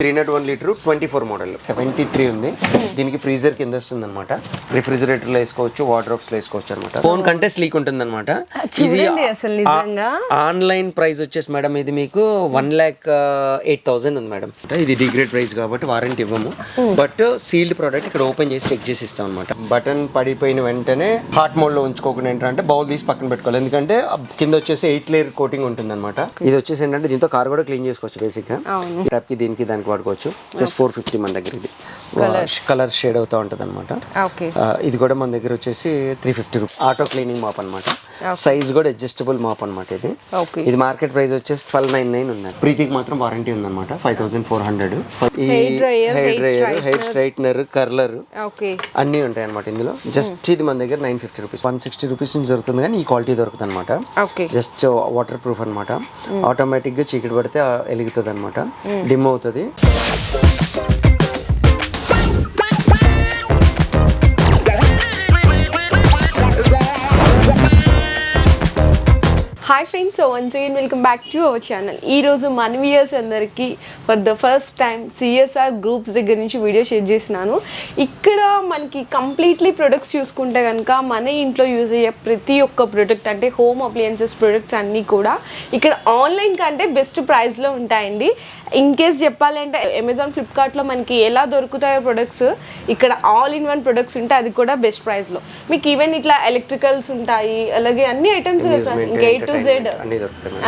301 litre 24 model 73 ఉంది. దీనికి freezer కింద వస్తుంది అనమాట. రిఫ్రిజిరేటర్ లో వేసుకోవచ్చు, వార్డ్రోబ్స్ లో వేసుకోవచ్చు అనమాట. ఫోన్ కంటే స్లీక్ ఉంటుంది అనమాట. ఇది ఆన్లైన్ ప్రైస్ వచ్చేసి మేడం ఇది మీకు 1,08,000 ఉంది మేడం. ఇది డిగ్రేడ్ ప్రైస్ కాబట్టి వారంటీ ఇవ్వము, బట్ సీల్డ్ ప్రోడక్ట్ ఇక్కడ ఓపెన్ చేసి చెక్ చేసి ఇస్తాం అనమాట. బటన్ పడిపోయిన వెంటనే హాట్ మోడ్ లో ఉంచుకోకుండా ఏంటంటే బౌల్ తీసి పక్కన పెట్టుకోవాలి, ఎందుకంటే కింద వచ్చేసి 8 లేయర్ కోటింగ్ ఉంటుంది అనమాట. ఇది వచ్చేసి ఏంటంటే దీంతో కార్ కూడా క్లీన్ చేసుకోవచ్చు బేసిక్ గా. దీనికి దానికి వాడుకోవచ్చు. జస్ట్ 450 మన దగ్గర. ఇది కలర్ షేడ్ అవుతా ఉంటుంది అనమాట. ఇది కూడా మన దగ్గర వచ్చేసి 350 రూపీస్. ఆటో క్లీనింగ్ మాప్ అనమాట. సైజ్ కూడా అడ్జస్టబుల్ మాప్ అనమాట. ఇది మార్కెట్ ప్రైస్ వచ్చేసి 1299 ఉంది. ప్రీతికి మాత్రం వారంటీ ఉందన్నమాట 5400. ఈ hair dryer, hair straightener, curler అన్ని ఉంటాయి అనమాట ఇందులో. జస్ట్ ఇది మన దగ్గర 950 రూపీస్, 160 రూపీస్ నుంచి దొరుకుతుంది, కానీ ఈ క్వాలిటీ దొరుకుతుంది అనమాట. జస్ట్ వాటర్ ప్రూఫ్ అనమాట. ఆటోమేటిక్ గా చీకటి పడితే వెలుగుతుంది అనమాట, డిమ్ అవుతుంది. Hi friends, so once again welcome back to our channel. ఈరోజు మన వ్యూయర్స్ అందరికీ for the first time CSR groups దగ్గర నుంచి వీడియో షేర్ చేసినాను. ఇక్కడ మనకి కంప్లీట్లీ ప్రొడక్ట్స్ చూసుకుంటే కనుక మన ఇంట్లో యూజ్ అయ్యే ప్రతి ఒక్క ప్రొడక్ట్ అంటే హోమ్ అప్లయన్సెస్ ప్రొడక్ట్స్ అన్నీ కూడా ఇక్కడ ఆన్లైన్ కంటే బెస్ట్ ప్రైస్లో ఉంటాయండి. ఇన్ కేస్ చెప్పాలంటే అమెజాన్, ఫ్లిప్కార్ట్లో మనకి ఎలా దొరుకుతాయో ప్రొడక్ట్స్, ఇక్కడ ఆల్ ఇన్ వన్ ప్రొడక్ట్స్ ఉంటాయి, అది కూడా బెస్ట్ ప్రైస్లో. మీకు ఈవెన్ ఇట్లా ఎలక్ట్రికల్స్ ఉంటాయి, అలాగే అన్ని ఐటమ్స్ ఇంకా A to Z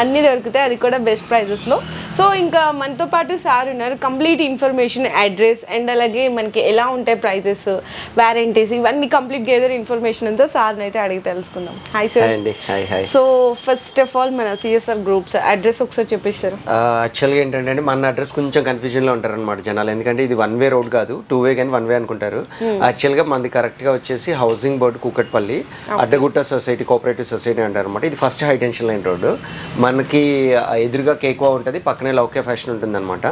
అన్ని దొరుకుతాయి, అది కూడా బెస్ట్ ప్రైజెస్ లో. సో ఇంకా మనతో పాటు సార్ ఉన్నారు. కంప్లీట్ ఇన్ఫర్మేషన్, అడ్రస్ అండ్ అలాగే మనకి ఎలా ఉంటాయి ప్రైజెస్, వారంటీస్, ఇవన్నీ కంప్లీట్ గేదర్ ఇన్ఫర్మేషన్ అంతా సార్ అయితే అడిగి తెలుసుకుందాం. Hi sir. So first of all మన సిఎస్ఆర్ గ్రూప్స్ అడ్రస్ ఒకసారి చెప్పేస్తారు. యాక్చువల్గా ఏంటంటే మన అడ్రస్ కొంచెం కన్ఫ్యూజన్ లో ఉంటారు అనమాట జనాలు, ఎందుకంటే ఇది 1 వే రోడ్ కాదు, 2 వే కానీ 1 వే అనుకుంటారు. యాక్చువల్గా మనది కరెక్ట్ గా వచ్చేసి housing board Kukatpally, Addagutta society, cooperative society అంటారు అనమాట. ఇది first high tension line road. మనకి ఎదురుగా కేక్వా ఉంటుంది, పక్కనే లౌకే ఫ్యాషన్ ఉంటుంది అనమాట.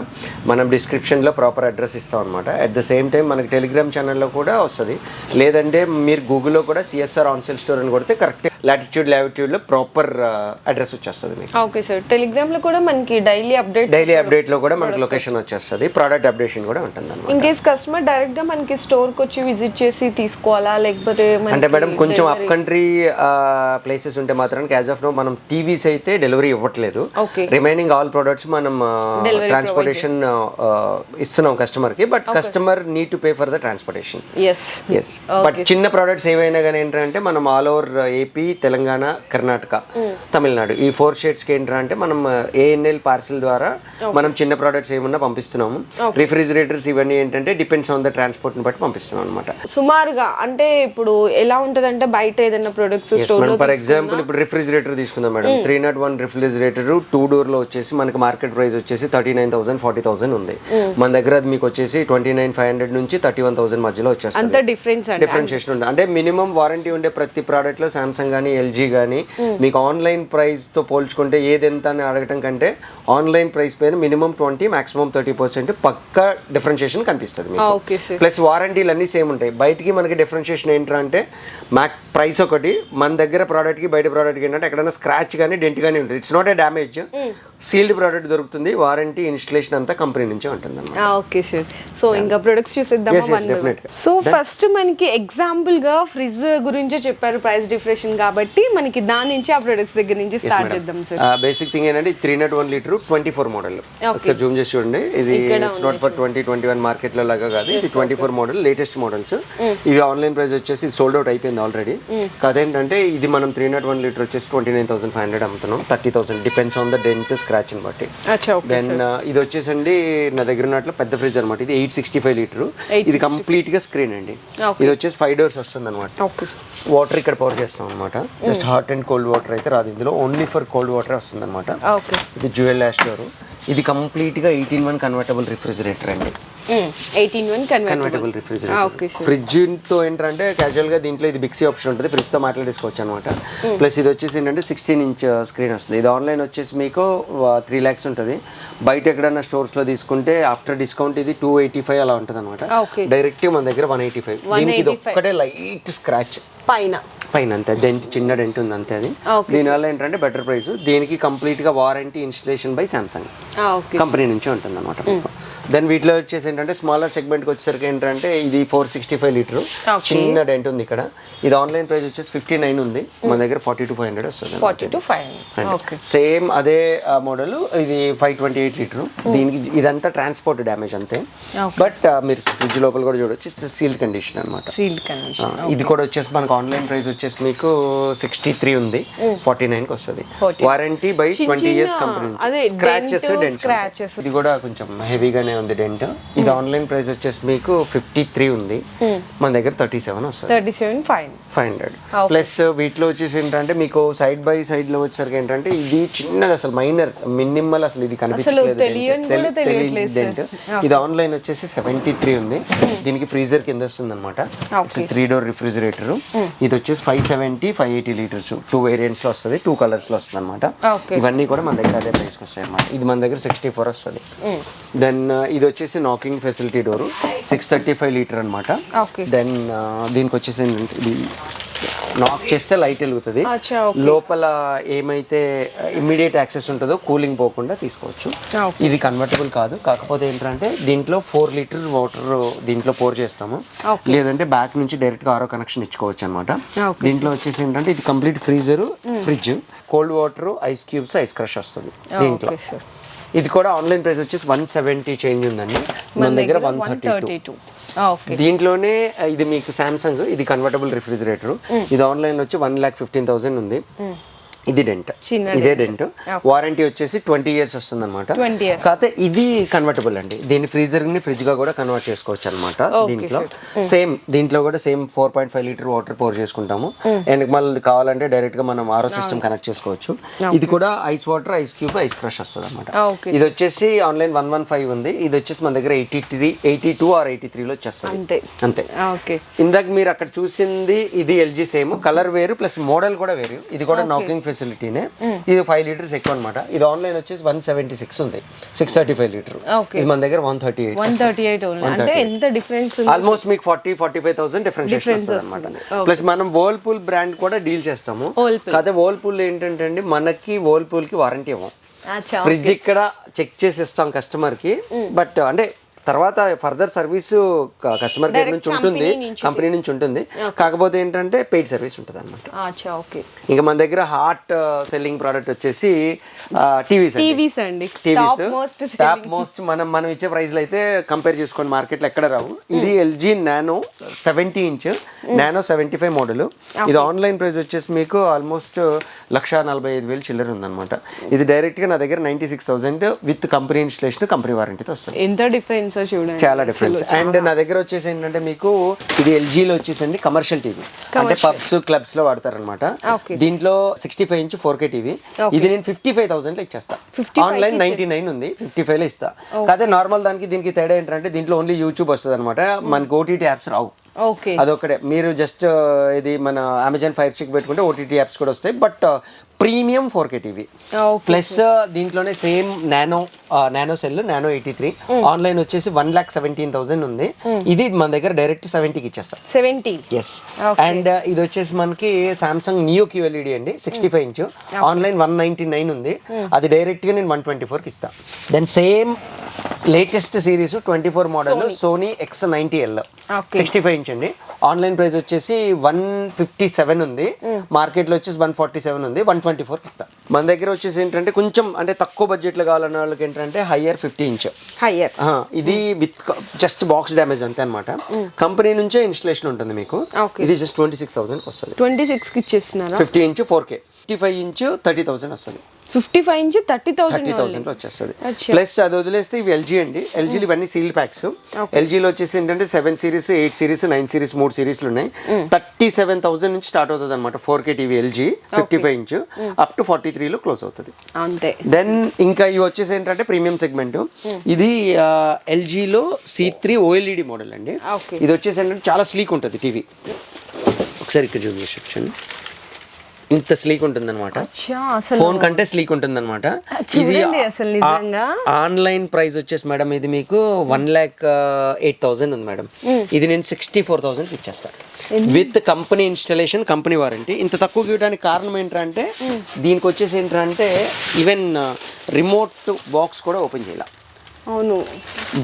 మనం డిస్క్రిప్షన్లో ప్రాపర్ అడ్రస్ ఇస్తాం అనమాట. అట్ ద సేమ్ టైం మనకి టెలిగ్రామ్ ఛానల్లో కూడా వస్తుంది, లేదంటే మీరు గూగుల్లో కూడా సిఎస్ఆర్ ఆన్సెల్ స్టోర్ అని కొడితే కరెక్ట్ లాటిట్యూడ్ లాటిట్యూడ్లో ప్రాపర్ అడ్రస్ వచ్చేస్తుంది మీకు. Okay sir. టెలిగ్రామ్లో కూడా మనకి డైలీ అప్డేట్లో కూడా మనకి లొకేషన్ వచ్చేస్తుంది, ప్రోడక్ట్ అప్డేషన్ కూడా ఉంటుంది అనమాట. ఇన్ కేస్ కస్టమర్ డైరెక్ట్గా మనకి స్టోర్కి వచ్చి విజిట్ చేసి తీసుకోవాలా, లేకపోతే అంటే మేడం కొంచెం అప్ కంట్రీ ప్లేసెస్ ఉంటే మాత్రం యాజ్ ఆఫ్ నో మనం టీవీస్ అయితే డెలివరీ ఇవ్వట్లేదు. రిమైనింగ్ ఆల్ ప్రొడక్ట్స్ మనం ట్రాన్స్పోర్టేషన్ ఇస్తున్నాం కస్టమర్ కి, but customer need to pay for the transportation. But చిన్న ప్రొడక్ట్స్ ఏవైనా కానీ ఏంటంటే మనం all over AP, Telangana, Karnataka, Tamil Nadu ఈ 4 స్టేట్స్ కి ఏంటంటే మనం ఏఎన్ఎల్ పార్సిల్ ద్వారా మనం చిన్న ప్రొడక్ట్స్ ఏమన్నా పంపిస్తున్నాము. రిఫ్రిజిరేటర్స్ ఇవన్నీ ఏంటంటే డిపెండ్స్ ఆన్ ద ట్రాన్స్పోర్ట్ ని బట్టి పంపిస్తున్నాం అనమాట. సుమారుగా అంటే ఇప్పుడు ఎలా ఉంటదంటే బయట ఏదైనా ప్రొడక్ట్స్ ఫర్ ఎగ్జాంపుల్ ఇప్పుడు రిఫ్రిజిరేటర్ తీసుకుందాం మేడం. 301 రిఫ్రిజిరేటర్ 2 డోర్ లో వచ్చేసి మనకి మార్కెట్ ప్రైస్ వచ్చేసి 39,000 40,000 ఉంది. మన దగ్గర అది మీకు వచ్చేసి 29,500 నుంచి 31,000 మధ్యలో వచ్చేస్తుంది. డిఫరెన్షియేషన్ ఉంది. అంటే మినిమం వారంటీ ఉండే ప్రతి ప్రోడక్ట్ లో సామ్సంగ్ కానీ, ఎల్జీ కానీ మీకు ఆన్లైన్ ప్రైస్ తో పోల్చుకుంటే ఏది ఎంత అని అడగటం కంటే ఆన్లైన్ ప్రైస్ పైన మినిమం 20 మాక్సిమం 30% పక్కా డిఫరెన్షియేషన్ కనిపిస్తుంది మీకు. ప్లస్ వారంటీలు అన్ని సేమ్ ఉంటాయి. బయటికి మనకి డిఫరెన్షియేషన్ ఏంటంటే ప్రైస్ ఒకటి, మన దగ్గర ప్రోడక్ట్ కి బయట ప్రోడక్ట్ ఏంటంటే ఎక్కడైనా స్క్రాచ్ కానీ డెంట్ కానీ ఉంటుంది. It's not a damage, sealed product దొరుకుతుంది. వారంటీ, ఇన్స్టలేషన్ అంతా కంపెనీ నుంచే ఉంటుంది. Okay sir. సో ఇంకా ప్రొడక్ట్స్ చూసేద్దాం. సో ఫస్ట్ మనకి ఎగ్జాంపుల్ గా ఫ్రిడ్జ్ గురించి చెప్పారు, ప్రైస్ డిఫరెన్స్ కాబట్టి మనకి దాని నుంచి ఆ ప్రొడక్ట్స్ దగ్గర నుంచి స్టార్ట్ చేద్దాం సార్. బేసిక్ థింగ్ ఏంటంటే 301 లీటర్ 24 మోడల్. ఒకసారి జూమ్ చేసి చూడండి. ఇది ఇట్స్ నాట్ ఫర్ 2021 మార్కెట్ లో లాగా కాదు, ఇది 24 మోడల్, లేటెస్ట్ మోడల్స్. ఇవి ఆన్లైన్ ప్రైస్ వచ్చేసి సోల్డ్ అవుట్ అయిపోయింది ఆల్రెడీ. అదేంటంటే ఇది మనం 301 లీటర్ వచ్చేసి 29,500 అమ్ముతున్నాం. 30,000 depends on the dent, scratch ని బట్టి. దెన్ ఇది వచ్చేసండి నా దగ్గర ఉన్నట్లు పెద్ద ఫ్రిడ్జ్ అనమాట. ఇది 865 లీటర్. ఇది కంప్లీట్ గా స్క్రీన్ అండి. ఇది వచ్చేసి 5 డోర్స్ వస్తుంది అనమాట. వాటర్ ఇక్కడ పవర్ చేస్తాం అనమాట. Just hot and cold water అయితే రాదు ఇందులో, ఓన్లీ ఫర్ కోల్డ్ వాటర్ వస్తుంది అనమాట. ఇది జ్యువెల్ లాష్ డోర్. ఇది కంప్లీట్ గా 18:1 కన్వర్టబుల్ రిఫ్రిజిరేటర్ అండి. 18:1 కన్వర్టబుల్ రిఫ్రిజిరేటర్. ఫ్రిడ్జ్ తో ఏంటంటే క్యాజువల్ గా దీంట్లో ఇది బిక్సీ ఆప్షన్ ఉంటుంది, ఫ్రిడ్జ్ తో మాట్లాడేసుకోవచ్చు అనమాట. ప్లస్ ఇది వచ్చేసి ఏంటంటే 16 ఇంచ్ స్క్రీన్ వస్తుంది. ఇది ఆన్లైన్ వచ్చేసి మీకు 3 lakhs ఉంటుంది. బయట ఎక్కడన్నా స్టోర్స్ లో తీసుకుంటే ఆఫ్టర్ డిస్కౌంట్ ఇది 285 అలా ఉంటుంది అనమాట. డైరెక్ట్ మన దగ్గర 185. దీనికి ఇది ఒక్కటే లైట్ స్క్రాచ్ పైన అంతే డెంట్, చిన్న డెంట్ ఉంది అంతే. అది దీనివల్ల ఏంటంటే బెటర్ ప్రైస్. దీనికి కంప్లీట్గా warranty installation by Samsung company నుంచి ఉంటుంది అనమాట మీకు. దెన్ వీటిలో వచ్చేసి ఏంటంటే స్మాలర్ సెగ్మెంట్కి వచ్చేసరికి ఏంటంటే ఇది 465 లీటర్ చిన్న డెంట్ ఉంది ఇక్కడ. ఇది ఆన్లైన్ ప్రైస్ వచ్చేసి 59 ఉంది, మన దగ్గర 42,500 వస్తుంది. 42,500 సేమ్ అదే మోడల్. ఇది 528 లీటర్. దీనికి ఇదంతా ట్రాన్స్పోర్ట్ డ్యామేజ్ అంతే, బట్ మీరు ఫ్రిడ్జ్ లోపల కూడా చూడొచ్చు. ఇట్స్ సీల్డ్ కండిషన్ అనమాట. ఇది కూడా వచ్చేసి మనకు ఆన్లైన్ ప్రైస్ వచ్చేసి మీకు 63 ఉంది, 49కి వస్తుంది. Warranty by 20 years company. Scratches, dents. ఇది కూడా కొంచెం హెవీగానే ఉంది డెంట్. ఇది ఆన్లైన్ ప్రైస్ వచ్చేసి మీకు 53 ఉంది, మన దగ్గర 37 వస్తుంది. 37,500 ప్లస్. వీటిలో వచ్చేసి ఏంటంటే మీకు సైడ్ బై సైడ్ లో వచ్చేసరికి ఏంటంటే ఇది చిన్నది, అసలు మైనర్ మినిమల్, అసలు ఇది కనిపించట్లేదు డెంట్. ఇది ఆన్లైన్ వచ్చేసి 73 ఉంది. దీనికి ఫ్రీజర్ కింద వస్తుంది అనమాట. 3 door రిఫ్రిజిరేటర్. ఇది వచ్చేసి 570, 580 లీటర్స్. 2 వేరియంట్స్ లో వస్తుంది, 2 కలర్స్ లో వస్తుంది అనమాట. ఇవన్నీ కూడా మన దగ్గర అదే ప్రైస్కి వస్తాయి అనమాట. ఇది మన దగ్గర 64 వస్తుంది. దెన్ ఇది వచ్చేసి నాకింగ్ ఫెసిలిటీ డోర్, 635 లీటర్ అనమాట. దెన్ దీనికి వచ్చేసి ఏంటంటే ఇది నాక్ చేస్తే లైట్ వెలుగుతుంది. లోపల ఏమైతే ఇమ్మీడియట్ యాక్సెస్ ఉంటుందో కూలింగ్ పోకుండా తీసుకోవచ్చు. ఇది కన్వర్టబుల్ కాదు, కాకపోతే ఏంటంటే దీంట్లో 4 లీటర్ వాటర్ దీంట్లో పోర్ చేస్తాము, లేదంటే బ్యాక్ నుంచి డైరెక్ట్ గా ఆరో కనెక్షన్ ఇచ్చుకోవచ్చు అనమాట. దీంట్లో వచ్చేసి ఏంటంటే ఇది complete freezer, fridge, cold water, ice cubes, ice crush వస్తుంది దీంట్లో. ఇది కూడా ఆన్లైన్ ప్రైస్ వచ్చేసి 170 చేంజ్ ఉందండి, మన దగ్గర 132. దీంట్లోనే ఇది మీకు సామ్సంగ్, ఇది కన్వర్టబుల్ రిఫ్రిజిరేటర్. ఇది ఆన్లైన్ వచ్చి 1,15,000 ఉంది. ఇది డెంట్, ఇదే డెంట్. వారంటీ వచ్చేసి 20 years వస్తుంది అనమాట. కాకపోతే ఇది కన్వర్టబుల్ అండి, దీన్ని ఫ్రీజర్ ని ఫ్రిడ్జ్ గా కూడా కన్వర్ట్ చేసుకోవచ్చు అనమాట. దీంట్లో సేమ్, దీంట్లో కూడా సేమ్ 4.5 లీటర్ వాటర్ పోర్ చేసుకుంటాము. అండ్ మళ్ళీ కావాలంటే డైరెక్ట్ గా మనం ఆరో సిస్టమ్ కనెక్ట్ చేసుకోవచ్చు. ఇది కూడా ice water, ice cube, ice crush వస్తుంది అనమాట. ఇది వచ్చేసి ఆన్లైన్ 115 ఉంది. ఇది వచ్చేసి మన దగ్గర 82 or 83లో వచ్చేస్తుంది అంతే. ఇందాక మీరు అక్కడ చూసింది ఇది ఎల్జీ, సేమ్ కలర్ వేరు ప్లస్ మోడల్ కూడా వేరు. ఇది కూడా నాకింగ్ ఫెసిలిటీనే. ఇది 5 లీటర్స్ ఎక్కువ అనమాట. ఇది ఆన్లైన్ వచ్చేసి 176 ఉంది, 635 లీటర్. ఇది మన దగ్గర 138. ఆల్మోస్ట్ మీకు 40-45,000 డిఫరెన్షియేషన్ వస్తుంది అనమాట. ప్లస్ మనం వర్ల్పూల్ బ్రాండ్ కూడా డీల్ చేస్తాము. కాకపోతే వర్ల్పూల్ ఏంటంటే అండి, మనకి వర్ల్పూల్ కి వారంటీ ఇవ్వం. ఫ్రిడ్జ్ ఇక్కడ చెక్ చేసి ఇస్తాం కస్టమర్ కి, బట్ అంటే తర్వాత ఫర్దర్ సర్వీస్ కస్టమర్ కేర్ నుంచి ఉంటుంది, కంపెనీ నుంచి ఉంటుంది. కాకపోతే ఏంటంటే పెయిడ్ సర్వీస్ ఉంటుంది అనమాట. ఇంకా మన దగ్గర హాట్ సెల్లింగ్ ప్రోడక్ట్ వచ్చేసి టీవీస్ అండి. టాప్ మోస్ట్ మనం ఇచ్చే ప్రైస్లు అయితే కంపేర్ చేసుకోండి మార్కెట్లో ఎక్కడ రావు. ఇది LG nano 70 inch, nano 75 model. ఇది ఆన్లైన్ ప్రైస్ వచ్చేసి మీకు ఆల్మోస్ట్ 1,45,000 చిల్లర ఉందన్నమాట. ఇది డైరెక్ట్ గా నా దగ్గర 96,000 విత్ కంపెనీ ఇన్స్టలేషన్, కంపెనీ వారంటీతో వస్తుంది. ఎంత డిఫరెన్స్ చూడండి, చాలా డిఫరెన్స్. అండ్ నా దగ్గర వచ్చేసి ఏంటంటే మీకు ఇది ఎల్జీలో వచ్చేసండి కమర్షియల్ టీవీ, అంటే పబ్స్, క్లబ్స్ లో వాడతారనమాట. దీంట్లో 65 ఇంచ్ 4K టీవీ. ఇది నేను 55,000 లో ఇచ్చేస్తా. ఆన్లైన్ 99 ఉంది, 55 లో ఇస్తా. కాదే నార్మల్ దానికి దీనికి తేడా ఏంటంటే దీంట్లో ఓన్లీ యూట్యూబ్ వస్తుంది అనమాట, మనకి OTT యాప్స్ రావు. అదొక్కటే. మీరు జస్ట్ ఇది మన అమెజాన్ ఫైర్ స్టిక్ పెట్టుకుంటే OTT యాప్స్ కూడా వస్తాయి, but premium 4K TV. Plus దీంట్లోనే same nano cell, nano 83. Online వచ్చేసి 1,17,000 ఉంది. ఇది మన దగ్గర డైరెక్ట్ 70కి ఇచ్చేస్తాం. 70. ఎస్. అండ్ ఇది వచ్చేసి మనకి సామ్సంగ్ నియో QLED అండి, 65 ఇంచ్. ఆన్లైన్ 199 ఉంది. అది డైరెక్ట్ గా నేను 124కి ఇస్తాను. Then same latest series 24 model Sony X90L 65 inch అండి. ఆన్లైన్ ప్రైస్ వచ్చేసి 157 ఉంది, మార్కెట్లో వచ్చేసి 147 ఉంది. 124కి ఇస్తా. మన దగ్గర వచ్చేసి ఏంటంటే కొంచెం అంటే తక్కువ బడ్జెట్లో కావాలన్న వాళ్ళకి ఏంటంటే హయ్యర్ 50 ఇంచ్. ఇది విత్ జస్ట్ బాక్స్ డ్యామేజ్ అంతే అనమాట. కంపెనీ నుంచే ఇన్స్టలేషన్ ఉంటుంది మీకు. ఇది జస్ట్ 26,000 వస్తుంది. 26కి ఇచ్చేస్తున్నారు. 50 ఇంచ్ 4K, 55 ఇంచ్ 30,000 వస్తుంది. 55 ఇంచ్ 30,000 వచ్చేస్తుంది. ప్లస్ అది వదిలేస్తే ఇవి ఎల్జీ అండి. ఎల్జీలు ఇవన్నీ సీల్ ప్యాక్స్. ఎల్జీలో వచ్చేసి ఏంటంటే 7 సిరీస్, 8 సిరీస్, 9 సిరీస్, 3 సిరీస్లు ఉన్నాయి. 37,000 నుంచి స్టార్ట్ అవుతుంది అనమాట 4K TV LG 55 inch up to 43లో క్లోజ్ అవుతుంది అంతే. దెన్ ఇంకా ఇవి వచ్చేసి ఏంటంటే ప్రీమియం సెగ్మెంట్. ఇది ఎల్జీలో C3 OLED మోడల్ అండి. ఇది వచ్చేసి ఏంటంటే చాలా స్లీక్ ఉంటుంది టీవీ. ఒకసారి ఇక్కడ చూపించండి. ఇంత స్లీక్ ఉంటుంది అనమాట. అచ్చా, అసలు ఫోన్ కంటే స్లీక్ ఉంటుంది అనమాట. ఇది చూడండి అసలు నిజంగా ఆన్లైన్ ప్రైస్ వచ్చేసి మేడం ఇది మీకు 1,08,000 ఉంది మేడం. ఇది నేను 64,000 ఇచ్చేస్తాను with company installation, company warranty. ఇంత తక్కువ ఇవ్వడానికి కారణం ఏంటంటే దీనికి వచ్చేసి ఏంటంటే ఈవెన్ రిమోట్ బాక్స్ కూడా ఓపెన్ చేయాలి. అవును,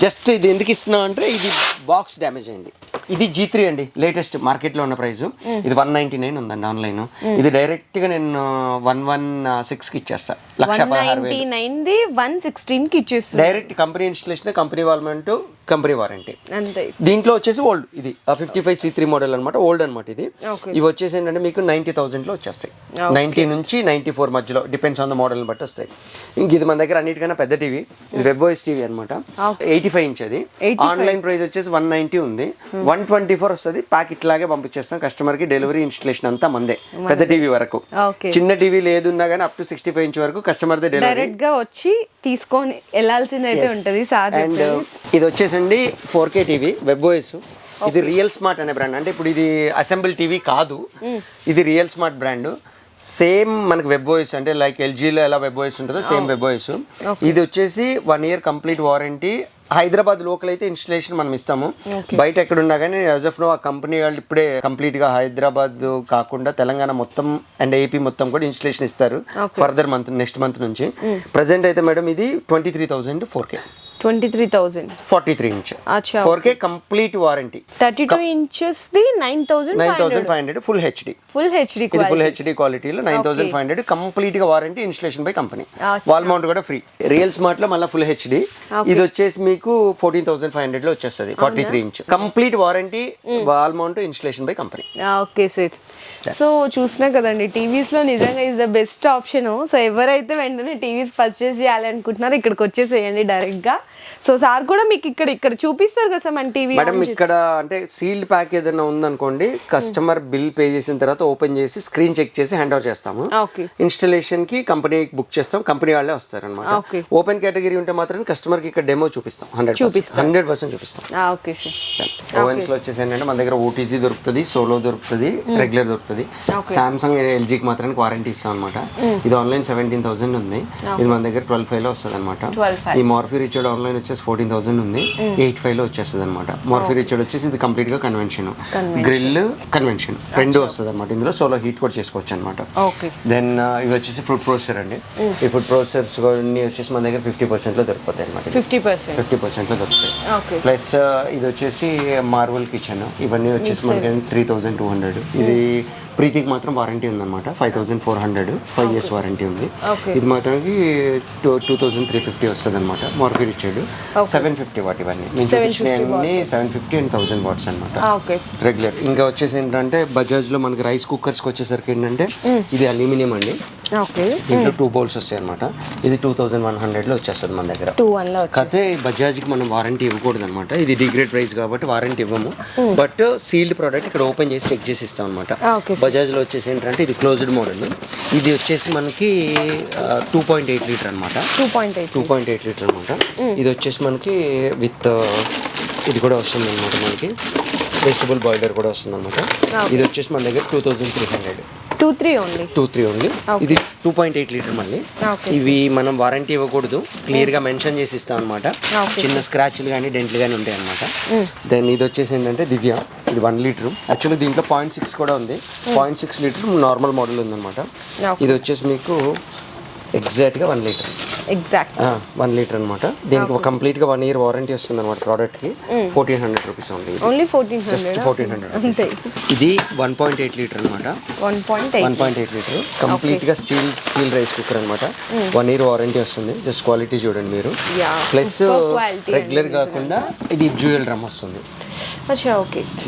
జస్ట్ ఇది ఎందుకు ఇస్తున్నా అంటే ఇది బాక్స్ డ్యామేజ్ అయింది. ఇది G3 అండి, లేటెస్ట్ మార్కెట్లో ఉన్న ప్రైస్. ఇది 199 ఉందండి ఆన్లైన్. ఇది డైరెక్ట్గా నేను 116కి ఇచ్చేస్తా, 1,16,000 116కి ఇచ్చేస్తుంది. Direct company installation, company wall mount, company warranty. అంతే. దీంట్లో వచ్చేసి ఓల్డ్, ఇది 55 C3 మోడల్ అనమాట, ఓల్డ్ అనమాట ఇది. Okay. ఇవి వచ్చేసి ఏంటంటే మీకు 90,000లో వచ్చేస్తాయి. 90 నుంచి 94 మధ్యలో, డిపెండ్స్ ఆన్ ద మోడల్ని బట్టి వస్తాయి. ఇంక ఇది మన దగ్గర అన్నిటికన్నా పెద్ద టీవీ, ఇది WebOS టీవీ అనమాట. 85 ఇంచ్ అది. ఆన్లైన్ ప్రైస్ వచ్చేసి 190 ఉంది. 124 వస్తుంది. ప్యాకెట్ లాగే పంపించేస్తాం కస్టమర్కి. డెలివరీ, ఇన్స్టలేషన్ అంతా మందే, పెద్ద టీవీ వరకు. చిన్న టీవీ లేదున్నా కానీ అప్ టు 65 ఇంచ్ వరకు కస్టమర్దే డెలివరీ. డైరెక్ట్ గా వచ్చి తీసుకొని వెళ్ళాల్సింది అయితే ఉంటుంది సార్. అండ్ ఇది వచ్చేసండి 4K టీవీ, WebOS. ఇది రియల్ స్మార్ట్ అనే బ్రాండ్. అంటే ఇప్పుడు ఇది అసెంబుల్ టీవీ కాదు, ఇది రియల్ స్మార్ట్ బ్రాండ్. సేమ్ మనకి WebOS అంటే లైక్ ఎల్జీలో ఎలా WebOS ఉంటుందో సేమ్ WebOS. ఇది వచ్చేసి 1 year complete warranty. Hyderabad local అయితే ఇన్స్టలేషన్ మనం ఇస్తాము. బయట ఎక్కడున్నా కానీ యాజ్ ఆఫ్ నో ఆ కంపెనీ వాళ్ళు ఇప్పుడే కంప్లీట్గా హైదరాబాద్ కాకుండా తెలంగాణ మొత్తం అండ్ ఏపీ మొత్తం కూడా ఇన్స్టలేషన్ ఇస్తారు ఫర్దర్ మంత్, నెక్స్ట్ మంత్ నుంచి. ప్రజెంట్ అయితే మేడం ఇది 23,000 4K. 23,000 43 inch 4K complete warranty. 32 inches the 9,500 full HD. Full HD ఇది ఫుల్ హెచ్డి క్వాలిటీలో 9,500 కంప్లీట్ గా warranty, installation by company. Wall mount కూడా ఫ్రీ. రియల్ స్మార్ట్ లో మళ్ళీ ఫుల్ హెచ్డి. ఇది వచ్చేసి మీకు 14,500 లో వచ్చేస్తుంది 43 inch complete warranty, wall mount, installation by company. Okay sir. So చూసినా కదండి, టీవీస్లో నిజంగా is the best option. So ఎవరైతే వెంటనే టీవీస్ పర్చేస్ చేయాలి అనుకుంటున్నారో ఇక్కడికి వచ్చేసేయండి డైరెక్ట్గా. సో సార్ కూడా మీకు ఇక్కడ చూపిస్తారు కదా సార్ మన టీవీ. మేడం ఇక్కడ అంటే సీల్డ్ ప్యాక్ ఏదైనా ఉందనుకోండి, కస్టమర్ బిల్ పే చేసిన తర్వాత ఓపెన్ చేసి స్క్రీన్ చెక్ చేసి హ్యాండ్ ఓవర్ చేస్తాము. ఇన్స్టలేషన్ కి కంపెనీ బుక్ చేస్తాం, కంపెనీ వాళ్ళే వస్తారు అనమాట. ఓపెన్ కేటగిరీ ఉంటే మాత్రం కస్టమర్ కి ఇక్కడ డెమో చూపిస్తాం. 100% చూపిస్తాం. Okay sir. ఓవెన్స్ లో వచ్చేసి ఏంటంటే మన దగ్గర ఓటీజీ దొరుకుతుంది, సోలో దొరుకుతుంది, రెగ్యులర్ దొరుకుతుంది. సామ్సంగ్, ఎల్జీకి మాత్రానికి వారంటీ ఇస్తాం అనమాట. ఇది ఆన్లైన్ 17,000 ఉంది. ఇది మన దగ్గర 12,500 లో వస్తుంది అనమాట. ఈ మార్ఫీ రిచర్డ్ ఆన్లైన్ వచ్చేసి 14,000 ఉంది, 8,500 లో వచ్చేస్తుంది అనమాట. మార్ఫీ రిచర్డ్ వచ్చేసి ఇది కంప్లీట్ గా కన్వెన్షన్, గ్రిల్ కన్వెన్షన్ రెండు వస్తుంది అనమాట. ఇందులో సోలో హీట్ కూడా చేసుకోవచ్చు అనమాట. దెన్ ఇవి వచ్చేసి ఫుడ్ ప్రాసెసర్ అండి. ఈ ఫుడ్ ప్రాసెసర్స్ వచ్చేసి మన దగ్గర 50% లో దొరుకుతాయి అనమాట. 50% లో దొరుకుతాయి. ప్లస్ ఇది వచ్చేసి మార్వెల్ కిచెన్. ఇవన్నీ వచ్చేసి మనకి 3,200. ఇది ప్రీతికి మాత్రం వారంటీ ఉందన్నమాట. 5,400 5 years వారంటీ ఉంది. ఇది మాత్రానికి 2,350 వస్తుంది అనమాట. Murphy Richard 750 what. ఇవన్నీ నేను చూపించినవన్నీ 750 and 1,000 watts అనమాట రెగ్యులర్. ఇంకా వచ్చేసి ఏంటంటే బజాజ్లో మనకి రైస్ కుక్కర్స్కి వచ్చేసరికి ఏంటంటే ఇది అల్యూమినియం అండి. దీంట్లో 2 bowls వస్తాయి అనమాట. ఇది 2,100లో వచ్చేస్తుంది మన దగ్గర. కాకపోతే బజాజ్కి మనం వారంటీ ఇవ్వకూడదు అనమాట. ఇది డిగ్రేడ్ ప్రైస్ కాబట్టి వారంటీ ఇవ్వము. బట్ సీల్డ్ ప్రోడక్ట్ ఇక్కడ ఓపెన్ చేసి చెక్ చేసి ఇస్తాం అనమాట. బజాజ్లో వచ్చేసి ఏంటంటే ఇది క్లోజ్డ్ మోడల్. ఇది వచ్చేసి మనకి 2.8 లీటర్ అనమాట. 2.8 లీటర్ అనమాట. ఇది వచ్చేసి మనకి విత్ ఇది కూడా వస్తుంది అనమాట. మనకి వెజిటబుల్ బాయిలర్ కూడా వస్తుంది అనమాట. ఇది వచ్చేసి మన దగ్గర 2,300. 2.3 ఓన్లీ. ఇది 2.8 లీటర్ మళ్ళీ. ఇవి మనం వారంటీ ఇవ్వకూడదు, క్లియర్ గా మెన్షన్ చేసి ఇస్తాం అనమాట. చిన్న స్క్రాచ్లు కానీ డెంట్లు కానీ ఉంటాయి అనమాట. దెన్ ఇది వచ్చేసి ఏంటంటే దివ్య. ఇది 1 లీటర్. యాక్చువల్లీ దీంట్లో 0.6 కూడా ఉంది. 0.6 లీటర్ నార్మల్ మోడల్ ఉందన్నమాట. ఇది వచ్చేసి మీకు ఎగ్జాక్ట్గా 1 లీటర్. 1 లీటర్ అనమాట. దీనికి కంప్లీట్గా 1 year వారంటీ వస్తుంది అనమాట. ప్రోడక్ట్కి 1,400 రూపీస్ ఓన్లీ. జస్ట్ 1,400. ఇది 1.8 లీటర్ అనమాట. 1.8 లీటర్ కంప్లీట్గా స్టీల్ రైస్ కుక్కర్ అనమాట. 1 year వారంటీ వస్తుంది. జస్ట్ క్వాలిటీ చూడండి మీరు. ప్లస్ రెగ్యులర్ కాకుండా ఇది డ్యూయల్ డ్రమ్ వస్తుంది.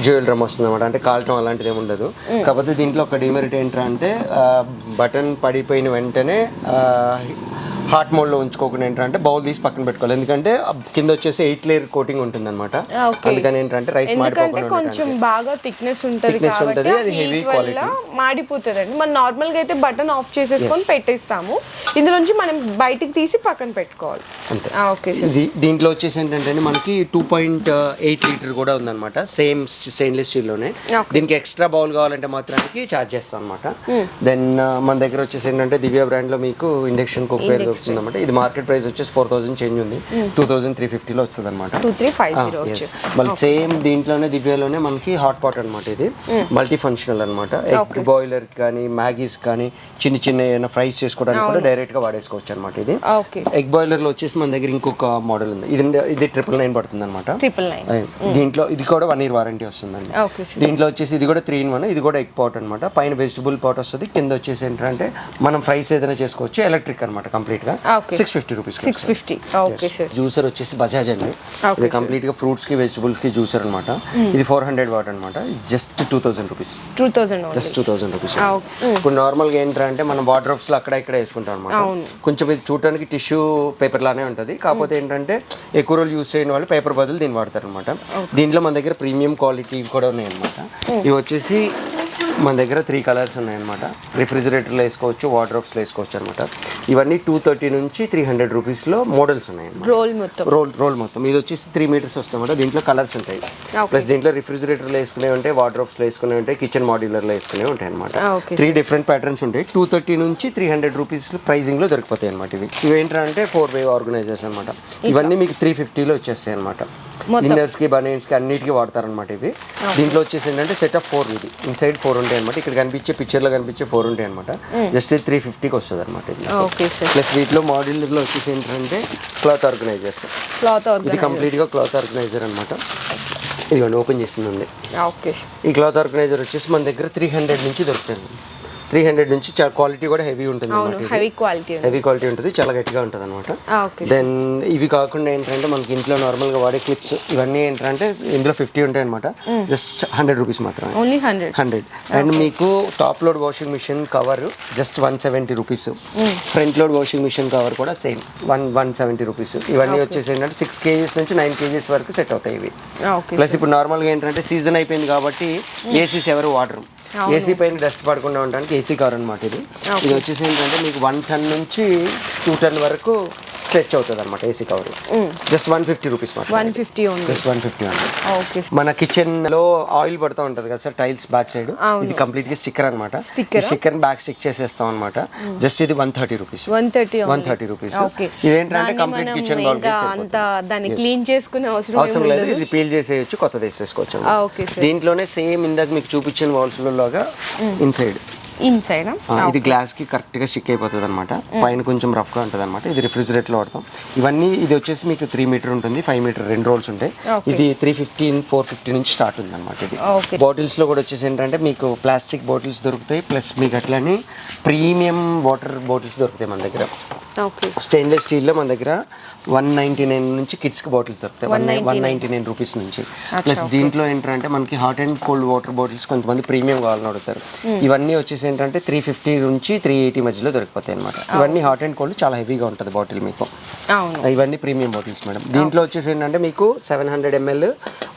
డ్యూయల్ డ్రమ్ వస్తుంది అనమాట. అంటే కాల్టం అలాంటిది ఏమి ఉండదు. కాకపోతే దీంట్లో ఒక డిమెరిట్ ఏంటంటే బటన్ పడిపోయిన వెంటనే హాట్ మోడ్లో ఉంచుకోకుండా ఏంటంటే బౌల్ తీసి పక్కన పెట్టుకోవాలి, ఎందుకంటే కింద వచ్చేసి 8 లేయర్ కోటింగ్ ఉంటుంది అనమాట. అందుకని ఏంటంటే రైస్ మాడిపోకుండా కొంచెం బాగా థిక్నెస్ ఉంటుంది ఉంటుంది, అది హెవీ క్వాలిటీ మాడిపోతుందండి. మనం నార్మల్ గా అయితే బటన్ ఆఫ్ చేసేసుకొని పెట్టేస్తాము, ఇందులోంచి మనం బయటికి తీసి పక్కన పెట్టుకోవాలి అంతే. ఓకే. దీంట్లో వచ్చేసి ఏంటంటే మనకి 2.8 లీటర్ కూడా ఉందన్నమాట, సేమ్ స్టెయిన్లెస్ స్టీల్ లోనే. దీనికి ఎక్స్ట్రా బౌల్ కావాలంటే మాత్రానికి ఛార్జ్ చేస్తాం అనమాట. దెన్ మన దగ్గర వచ్చేసి ఏంటంటే దివ్య బ్రాండ్ లో మీకు ఇండక్షన్ కుక్ వేర్ దొరుకుతుంది అనమాట. ఇది మార్కెట్ ప్రైస్ వచ్చేసి 4000 చేంజ్ ఉంది, 2350 లో వస్తుంది అనమాట. మళ్ళీ సేమ్ దీంట్లోనే దివ్యలోనే మనకి హాట్ పాట్ అనమాట. ఇది మల్టీ ఫంక్షనల్ అనమాట. ఎగ్ బాయిలర్ కానీ మ్యాగీస్ కానీ చిన్న చిన్న ఏమైనా ఫ్రైస్ చేసుకోవడానికి కూడా డైరెక్ట్ గా వాడేసుకోవచ్చు అనమాట. ఇది ఎగ్ బాయిలర్ లో వచ్చేసి మన దగ్గర ఇంకొక మోడల్ ఉంది, ఇది 999 పడుతుంది అనమాట. దీంట్లో ఇది కూడా 1 year వారంటీ వస్తుందండి. దీంట్లో వచ్చేసి ఇది కూడా 3-in-1, ఇది కూడా ఎగ్ పాట్ అనమాట. పైన వెజిటబుల్ పాట్ వస్తుంది, కింద వచ్చేసి ఏంటంటే మనం ఫ్రైస్ ఏదైనా చేసుకోవచ్చు. ఎలక్ట్రిక్ అనమాట కంప్లీట్ గా. 650 రూపీస్. జ్యూసర్ వచ్చేసి బజాజ్ అండి. ఇది కంప్లీట్ గా ఫ్రూట్స్ కి వెజిటబుల్స్ కి జ్యూసర్ అనమాట. ఇది 400 వాట్ అనమాట. Just 2000 rupees. Just 2000 rupees. ఇప్పుడు నార్మల్ గా ఏంటంటే మనం వార్డ్రోబ్స్ లో అక్కడ ఇక్కడ వేసుకుంటాం అనమాట. కొంచెం ఇది చూడడానికి టిష్యూ పేపర్ లానే ఉంటుంది, కాకపోతే ఏంటంటే ఎక్కువ రోజులు యూస్ చేయని వాళ్ళు పేపర్ బదులు దీన్ని వాడతారు అనమాట. దీంట్లో మన దగ్గర ప్రీమియం క్వాలిటీ కూడా ఉన్నాయి అనమాట. ఇవి వచ్చేసి మన దగ్గర 3 కలర్స్ ఉన్నాయన్నమాట. రిఫ్రిజిరేటర్లో వేసుకోవచ్చు, వార్డ్రోబ్స్లో వేసుకోవచ్చు అనమాట. ఇవన్నీ 230 నుంచి 300 రూపీస్లో మోడల్స్ ఉన్నాయి. రోల్ మొత్తం ఇది వచ్చేసి 3 మీటర్స్ వస్తుంది అనమాట. దీంట్లో కలర్స్ ఉంటాయి, ప్లస్ దీంట్లో రిఫ్రిజిరేటర్లో వేసుకునే ఉంటాయి, వార్డ్రోబ్స్లో వేసుకునే ఉంటాయి, కిచెన్ మాడ్యులర్లో వేసుకునే ఉంటాయి అనమాట. 3 డిఫరెంట్ ప్యాటర్న్స్ ఉంటాయి. 230 నుంచి 300 రూపీస్ ప్రైజింగ్లో దొరికిపోతాయి అనమాట. ఇవి ఏంటంటే 4-way ఆర్గనైజర్స్ అనమాట. ఇవన్నీ మీకు 350లో వచ్చేస్తాయి అనమాట. డిన్నర్స్కి బనీన్స్కి అన్నిటికీ వాడతారనమాట ఇవి. దీంట్లో వచ్చేసి ఏంటంటే సెట్ ఆఫ్ 4 ఇది ఇన్సైడ్ 4 ఉంటాయి అనమాట. ఇక్కడ కనిపించే పిక్చర్లో కనిపించే 4 ఉంటాయి అనమాట. జస్ట్ 350కి వస్తుంది అనమాట ఇది. ప్లస్ వీటిలో మాడ్యులర్లో వచ్చేసి ఏంటంటే క్లాత్ ఆర్గనైజర్స్. ఇది కంప్లీట్గా క్లాత్ ఆర్గనైజర్ అనమాట. ఇదిగోండి ఓపెన్ చేసింది. ఈ క్లాత్ ఆర్గనైజర్ వచ్చేసి మన దగ్గర 300 నుంచి దొరుకుతాయి. 300 నుంచి చాలా క్వాలిటీ కూడా హెవీ ఉంటుంది, హెవీ క్వాలిటీ ఉంటుంది, చాలా గట్టిగా ఉంటుంది అనమాట. దెన్ ఇవి కాకుండా ఏంటంటే మనకి ఇంట్లో నార్మల్గా వాడే క్లిప్స్ ఇవన్నీ ఏంటంటే ఇందులో 50 ఉంటాయి అనమాట. జస్ట్ 100 రూపీస్ మాత్రమే. 100. అండ్ మీకు top load washing machine cover just 170 rupees. Front load washing machine cover కూడా సేమ్ 170 రూపీస్. ఇవన్నీ వచ్చేసి ఏంటంటే 6 kgs నుంచి 9 kgs వరకు సెట్ అవుతాయి ఇవి. ప్లస్ ఇప్పుడు నార్మల్గా ఏంటంటే సీజన్ అయిపోయింది కాబట్టి ఏసీస్ ఎవరు వాడరు. ఏసీ పైన డస్ట్ పడకుండా ఉండడానికి ఏసీ కవర్ అనమాట. ఇది వచ్చేసి ఏంటంటే మీకు 1 ton నుంచి 2 ton వరకు స్ట్రెచ్ అవుతుంది అనమాట ఏసీ కవర్. జస్ట్ 150 రూపీస్ మాత్రం. జస్ట్ 150. మన కిచెన్ లో ఆయిల్ పడుతూ ఉంటది కదా సార్ టైల్స్ బ్యాక్ సైడ్, ఇది కంప్లీట్ గా స్టిక్కర్ అనమాట. స్టిక్కర్ బ్యాక్ స్టిక్ చేసేస్తాం అనమాట. జస్ట్ ఇది 130 రూపీస్. 130 రూపీస్. ఇదేంటంటే కంప్లీట్ కిచెన్ బాల్ అవసరం లేదు, ఇది పీల్ చేసేయచ్చు, కొత్తది వేసేసుకోవచ్చు. దీంట్లోనే సేమ్ ఇందాక మీకు చూపించిన వాల్స్ లాగా ఇన్సైడ్ ఇది గ్లాస్ కి కరెక్ట్ గా స్టిక్ అయిపోతుంది అనమాట. పైన కొంచెం రఫ్ గా ఉంటుంది అనమాట. ఇది రిఫ్రిజిరేటర్ లో వాడతాం. ఇవన్నీ ఇది వచ్చేసి మీకు 3 మీటర్ ఉంటుంది, 5 మీటర్ 2 రోల్స్ ఉంటాయి. ఇది 350, 450 నుంచి స్టార్ట్ ఉంది అనమాట. ఇది బాటిల్స్ లో కూడా వచ్చేసి ఏంటంటే మీకు ప్లాస్టిక్ బాటిల్స్ దొరుకుతాయి, ప్లస్ మీకు అట్లని ప్రీమియం వాటర్ బాటిల్స్ దొరుకుతాయి మన దగ్గర. స్టెయిన్లెస్ స్టీల్ లో మన దగ్గర 199 నుంచి కిడ్స్ కి బాటిల్స్ దొరుకుతాయి, 199 రూపీస్ నుంచి. ప్లస్ దీంట్లో ఏంటంటే మనకి hot and cold water bottles కొంతమంది ప్రీమియం కావాలని అడుగుతారు. ఇవన్నీ వచ్చేసి ఏంటంటే 350 నుంచి 380 మధ్యలో దొరికిపోతాయి అనమాట. ఇవన్నీ హాట్ అండ్ కోల్డ్ చాలా హెవీగా ఉంటుంది బాటిల్ మీకు. ఇవన్నీ ప్రీమియం బాటిల్స్ మేడం. దీంట్లో వచ్చేసి ఏంటంటే మీకు 700 ml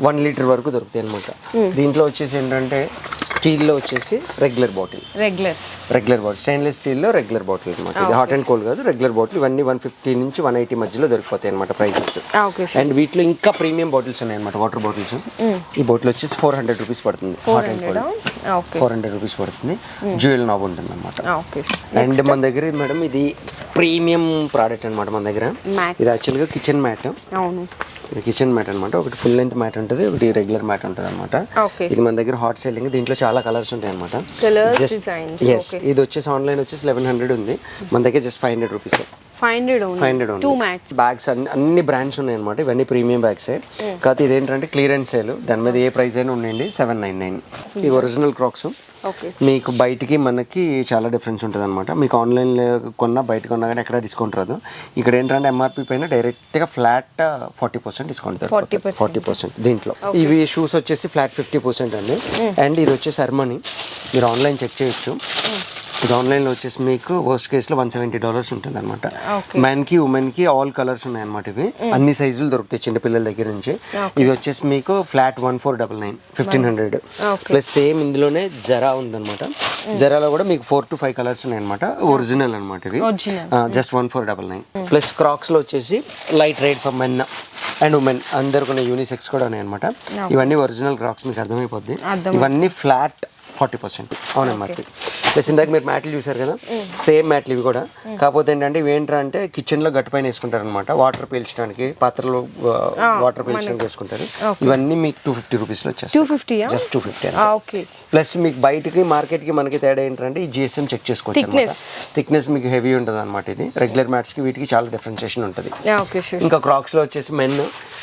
1 లీటర్ వరకు దొరుకుతాయి అనమాట. దీంట్లో వచ్చేసి ఏంటంటే స్టీల్లో వచ్చేసి రెగ్యులర్ బాటిల్ స్టెయిన్లెస్ స్టీల్లో రెగ్యులర్ బాటిల్ అనమాట. ఇది హాట్ అండ్ కోల్డ్ కాదు, రెగ్యులర్ బాటిల్. ఇవన్నీ 150 నుంచి 180 మధ్యలో దొరికిపోతాయి అనమాట ప్రైజెస్. అండ్ వీటిలో ఇంకా ప్రీమియం బాటిల్స్ ఉన్నాయి అనమాట, వాటర్ బాటిల్స్. ఈ బాటిల్ వచ్చేసి 400 రూపీస్ పడుతుంది. హాట్ అండ్ కోల్డ్ 400 రూపీస్ పడుతుంది. జ్యువెల్ నాబ్ ఉంటుంది అనమాట. అండ్ మన దగ్గర మేడం ఇది ప్రీమియం ప్రోడక్ట్ అనమాట మన దగ్గర. ఇది యాక్చువల్గా కిచెన్ మ్యాట్. ఇది కిచెన్ మ్యాట్ అనమాట. ఒకటి ఫుల్ లెంత్ మ్యాట్ ఉంటుంది, ఒకటి రెగ్యులర్ మ్యాట్ ఉంటుంది అనమాట. ఇది మన దగ్గర హాట్ సెల్లింగ్. దీంట్లో చాలా కలర్స్ ఉంటాయి అనమాట. ఇది వచ్చేసి ఆన్లైన్ వచ్చేసి 1100 ఉంది, మన దగ్గర జస్ట్ 500 రూపీస్. 500 బ్యాగ్స్ అన్ని బ్రాండ్స్ ఉన్నాయి అనమాట. ఇవన్నీ ప్రీమియం బ్యాగ్స్. కాకపోతే ఇదేంటంటే క్లియరెన్స్ సేల్, దాని మీద ఏ ప్రైస్ అయినా ఉండండి. 799. ఈ ఒరిజినల్ క్రాక్స్. మీకు బయటికి మనకి చాలా డిఫరెన్స్ ఉంటుంది అనమాట. మీకు ఆన్లైన్లో కొన్నా బయట కొన్నా కానీ ఎక్కడ డిస్కౌంట్ రాదు. ఇక్కడ ఏంటంటే ఎంఆర్పి పైన డైరెక్ట్గా ఫ్లాట్ 40% డిస్కౌంట్ 40%. దీంట్లో ఇవి షూస్ వచ్చేసి ఫ్లాట్ 50% అండి. అండ్ ఇది వచ్చేసి అర్మనీ, మీరు ఆన్లైన్ చెక్ చేయొచ్చు. ఇది ఆన్లైన్లో వచ్చేసి మీకు వర్స్ట్ కేసులో $170 ఉంటుంది అనమాట. Okay. మ్యాన్కి ఉమెన్కి ఆల్ కలర్స్ ఉన్నాయి అనమాట. ఇవి అన్ని సైజులు దొరుకుతాయి చిన్నపిల్లల దగ్గర నుంచి. ఇవి వచ్చేసి మీకు ఫ్లాట్ 1499 1500 ప్లస్ సేమ్ ఇందులోనే జరా ఉందన్నమాట. జరాలో కూడా మీకు 4 to 5 కలర్స్ ఉన్నాయి అనమాట. ఒరిజినల్ అనమాట ఇవి. జస్ట్ 1499 ప్లస్ క్రాక్స్లో వచ్చేసి light ride for men and women అందరు కొన్ని యూనిసెక్స్ కూడా ఉన్నాయి అనమాట. ఇవన్నీ ఒరిజినల్ క్రాక్స్, మీకు అర్థమైపోద్ది. ఇవన్నీ ఫ్లాట్ 40% అవును ఎంఆర్పి. ప్లస్ ఇందాక మీరు మ్యాట్లు చూసారు కదా, సేమ్ మ్యాట్లు ఇవి కూడా. కాకపోతే ఏంటంటే ఇవి ఏంటంటే కిచెన్లో గట్టి పైన వేసుకుంటారు అనమాట, వాటర్ పీల్చడానికి, పాత్రలో వాటర్ పీల్చడానికి వేసుకుంటారు. ఇవన్నీ మీకు 250 రూపీస్లో వచ్చేస్తాయి. జస్ట్ 250. ప్లస్ మీకు బయటకి మార్కెట్కి మనకి తేడా ఏంటంటే ఈ జిఎస్ఎం చెక్ చేసుకోవచ్చు అనమాట. థిక్నెస్ మీకు హెవీ ఉంటుంది అనమాట. ఇది రెగ్యులర్ మ్యాట్స్కి వీటికి చాలా డిఫరెన్షియేషన్ ఉంటుంది. ఇంకా క్రాక్స్లో వచ్చేసి మెన్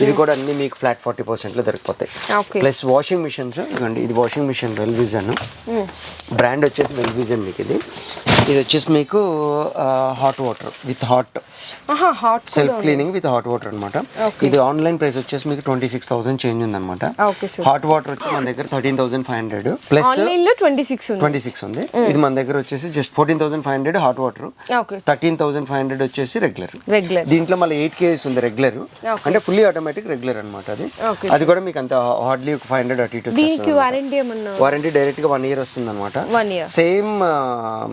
ఇది కూడా అన్ని మీకు ఫ్లాట్ 40%లో దొరికిపోతాయి. ప్లస్ వాషింగ్ మిషన్స్ ఇవ్వండి. ఇది వాషింగ్ మిషన్ వెల్విజన్ బ్రాండ్ వచ్చేసి వెల్విజన్. మీకు ఇది వచ్చేసి మీకు hot water with hot self cleaning with hot water అనమాట. ఇది ఆన్లైన్ ప్రైస్ వచ్చేసి మీకు 26,000 చేంజ్ ఉంది అనమాట. హాట్ వాటర్ వచ్చి మన దగ్గర 13,500 ప్లస్ 26 ఉంది. ఇది మన దగ్గర వచ్చేసి జస్ట్ 14,500 హాట్ వాటర్, 13,500 వచ్చేసి రెగ్యులర్. దీంట్లో మళ్ళీ 8 kgs ఉంది రెగ్యులర్, అంటే ఫుల్లీ ఆటోమేటిక్ రెగ్యులర్ అనమాట. అది కూడా మీకు అంత హార్డ్లీ 500 అటు ఇటు వచ్చేస్తుంది. వారంటీ డైరెక్ట్ గా 1 year వస్తుంది అనమాట. సేమ్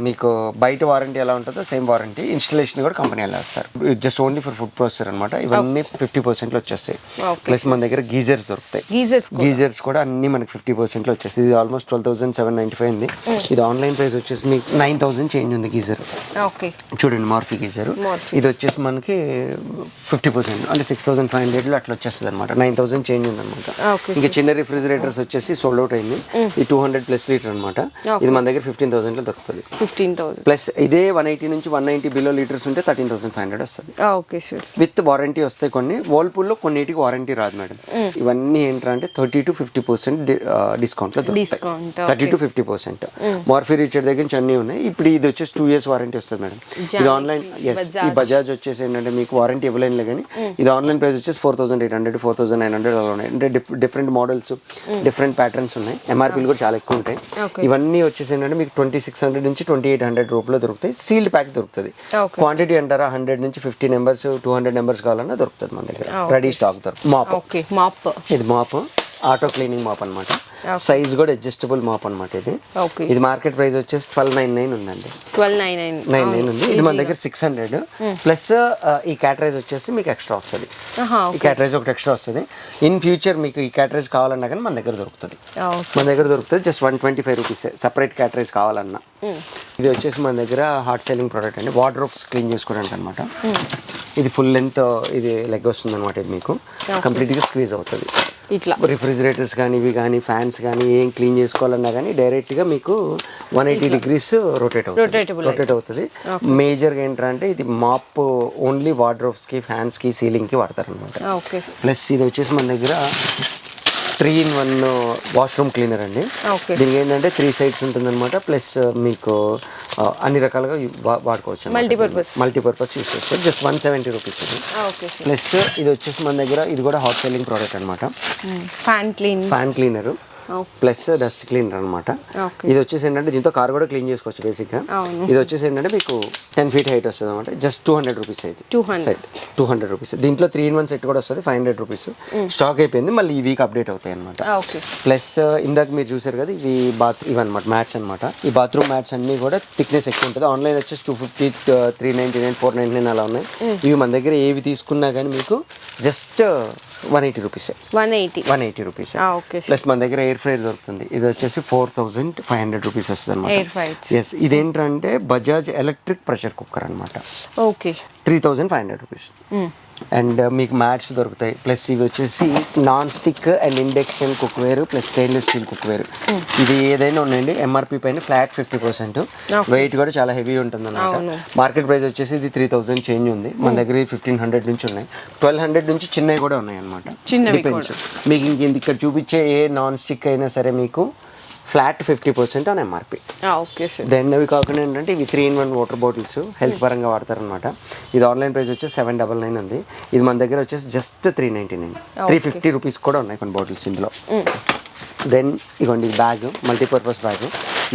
మీకు బయట వారంటీ ఎలా ఉంటుందో సేమ్ వారంటీ. ఇన్స్టాలేషన్ కూడా కంపెనీ ఎలా వేస్తారు. Just only for food processor అనమాట. ఇవన్నీ 50% వచ్చేస్తాయి. ప్లస్ మన దగ్గర గీజర్స్ దొరుకుతాయి. గీజర్స్ కూడా అన్ని మనకి 50% వచ్చేస్తాయి. ఇది ఆల్మోస్ట్ 12,795 ఉంది. ఇది ఆన్లైన్ ప్రైస్ వచ్చేసి మీకు 9,000 చేంజ్ ఉంది గీజర్. చూడండి మార్ఫీ గీజర్. ఇది వచ్చేసి మనకి 50% అంటే 6,500 అట్లా వచ్చేస్తుంది అనమాట. 9,000 చేంజ్ ఉంది అనమాట. ఇంకా చిన్న రిఫ్రిజిరేటర్స్ వచ్చేసి సోల్డ్ అవుట్ అయింది. ఇది 200+ లీటర్ అనమాట. ఇది మన దగ్గర 15,000 దొరుకుతుంది. ప్లస్ ఇదే 180 నుంచి 190 బిలో లీటర్స్ ఉంటే 13,500 వస్తుంది. విత్ వారంటీ వస్తాయి. కొన్ని వర్ల్పూల్లో కొన్నిటికి వారంటీ రాదు మేడం. ఇవన్నీ ఏంటంటే 30 to 50% డిస్కౌంట్ లో దొరుకుతాయి. 30 to 50%. మార్ఫీ రీచర్ దగ్గర నుంచి అన్నీ ఉన్నాయి. ఇప్పుడు ఇది వచ్చేసి 2 years వారంటీ వస్తుంది మేడం. ఇది ఆన్లైన్ ఈ బజాజ్ వచ్చేసి ఏంటంటే మీకు వారంటీ ఇవ్వలేనులే కానీ ఇది ఆన్లైన్ ప్రైస్ వచ్చేసి 4,800 4,900 అలా ఉన్నాయి. అంటే డిఫరెంట్ మోడల్స్ డిఫరెంట్ ప్యాటర్న్స్ ఉన్నాయి. ఎంఆర్పీలు కూడా చాలా ఎక్కువ ఉంటాయి. ఇవన్నీ వచ్చేసి ఏంటంటే మీకు 2,600 నుంచి 2,800 రూపాయలు దొరుకుతాయి. సీల్డ్ ప్యాక్ దొరుకుతుంది. క్వాంటిటీ అంటారా 100 నుంచి 50 నెంబర్స్ 200 నెంబర్స్ కావాలన్నా దొరుకుతుంది మన దగ్గర. రెడీ స్టాక్ దొరుకుతుంది. మాప్ ఇది మాప్ ఆటో క్లీనింగ్ మాప్ అనమాట. సైజ్ కూడా అడ్జస్టబుల్ మాప్ అనమాట. ఇది మార్కెట్ ప్రైస్ వచ్చేసి 1299 ఉందండి. 1299 ఉంది. ఇది మన దగ్గర 600 ప్లస్ ఈ క్యాటరేజ్ వచ్చేసి మీకు ఎక్స్ట్రా వస్తుంది. ఈ క్యాటరేజ్ ఒకటి ఎక్స్ట్రా వస్తుంది. ఇన్ ఫ్యూచర్ మీకు ఈ క్యాటరేజ్ కావాలన్నా కానీ మన దగ్గర దొరుకుతుంది. జస్ట్ 125 రూపీస్ సపరేట్ క్యాటరేజ్ కావాలన్నా. ఇది వచ్చేసి మన దగ్గర హాట్ సెల్లింగ్ ప్రోడక్ట్ అండి. వార్డ్రోబ్స్ క్లీన్ చేసుకోవడానికి అనమాట. ఇది ఫుల్ లెంత్ ఇది లెగ్ వస్తుంది అనమాట. ఇది మీకు కంప్లీట్గా స్క్వీజ్ అవుతుంది. ఇట్లా రిఫ్రిజిరేటర్స్ కానీ ఇవి కానీ ఫ్యాన్స్ కానీ ఏం క్లీన్ చేసుకోవాలన్నా కానీ డైరెక్ట్గా మీకు 180 degrees రొటేట్ అవుతుంది. మేజర్గా ఏంటంటే ఇది మాప్ ఓన్లీ వార్డ్రోబ్స్కి ఫ్యాన్స్కి సీలింగ్కి వాడతారు అనమాట. ప్లస్ ఇది వచ్చేసి మన దగ్గర 3-in-1 వాష్రూమ్ క్లీనర్ అండి. దీనికి ఏంటంటే 3 sides ఉంటుంది అనమాట. ప్లస్ మీకు అన్ని రకాలుగా వాడుకోవచ్చు. మల్టీపర్పస్ యూస్ చేసుకోవచ్చు. Just 170 rupees. ప్లస్ ఇది వచ్చేసి మన దగ్గర ఇది కూడా హాట్ సెల్లింగ్ ప్రోడక్ట్ అనమాట. Fan cleaner plus dust cleaner అనమాట. ఇది వచ్చేసి ఏంటంటే దీంతో కార్ కూడా క్లీన్ చేసుకోవచ్చు బేసిక్గా. ఇది వచ్చేసి ఏంటంటే మీకు 10 feet హైట్ వస్తుంది అనమాట. Just 200 rupees. అయితే 200 రూపీస్. దీంట్లో 3-in-1 సెట్ కూడా వస్తుంది. 500 రూపీస్. స్టాక్ అయిపోయింది. మళ్ళీ ఈ వీక్ అప్డేట్ అవుతాయి అనమాట. ప్లస్ ఇందాక మీరు చూసారు కదా ఇవి అనమాట మ్యాట్స్ అనమాట. ఈ బాత్రూమ్ మ్యాట్స్ అన్ని కూడా థిక్నెస్ ఎక్కువ ఉంటుంది. ఆన్లైన్ వచ్చేసి 250 399 499 అలా ఉన్నాయి. ఇవి మన దగ్గర ఏవి తీసుకున్నా కానీ మీకు జస్ట్ 180 రూపీస్. 180 రూపీస్. ప్లస్ మన దగ్గర ఎయిర్ ఫ్రైర్ దొరుకుతుంది. ఇది వచ్చేసి 4,500 రూపీస్ వస్తుంది అనమాట. ఎస్ ఇదేంటంటే బజాజ్ ఎలక్ట్రిక్ ప్రెషర్ కుక్కర్ అనమాట. 3,500 రూపీస్. అండ్ మీకు మ్యాట్స్ దొరుకుతాయి. ప్లస్ ఇవి వచ్చేసి non stick and induction cookware plus stainless steel cookware. ఇది ఏదైనా ఉన్నాయండి ఎంఆర్పి పైన ఫ్లాట్ 50%. వెయిట్ కూడా చాలా హెవీ ఉంటుంది అన్నమాట. మార్కెట్ ప్రైస్ వచ్చేసి ఇది 3,000 చేంజ్ ఉంది. మన దగ్గర 1,500 నుంచి ఉన్నాయి. 1,200 నుంచి చిన్నవి కూడా ఉన్నాయి అనమాట. డిపెండ్స్ మీకు ఇంక ఇక్కడ చూపించే ఏ నాన్ స్టిక్ అయినా సరే మీకు ఫ్లాట్ 50% ఆన్ ఎంఆర్పి. దెన్ అవి కాకుండా ఏంటంటే ఇవి 3-in-1 వాటర్ బాటిల్స్ హెల్త్ పరంగా వాడతారనమాట. ఇది ఆన్లైన్ ప్రైస్ వచ్చేసి 799 ఉంది. ఇది మన దగ్గర వచ్చేసి జస్ట్ 399 350 రూపీస్ కూడా ఉన్నాయి కొన్ని బాటిల్స్ ఇందులో. దెన్ ఇగోండి బ్యాగ్ మల్టీపర్పస్ బ్యాగ్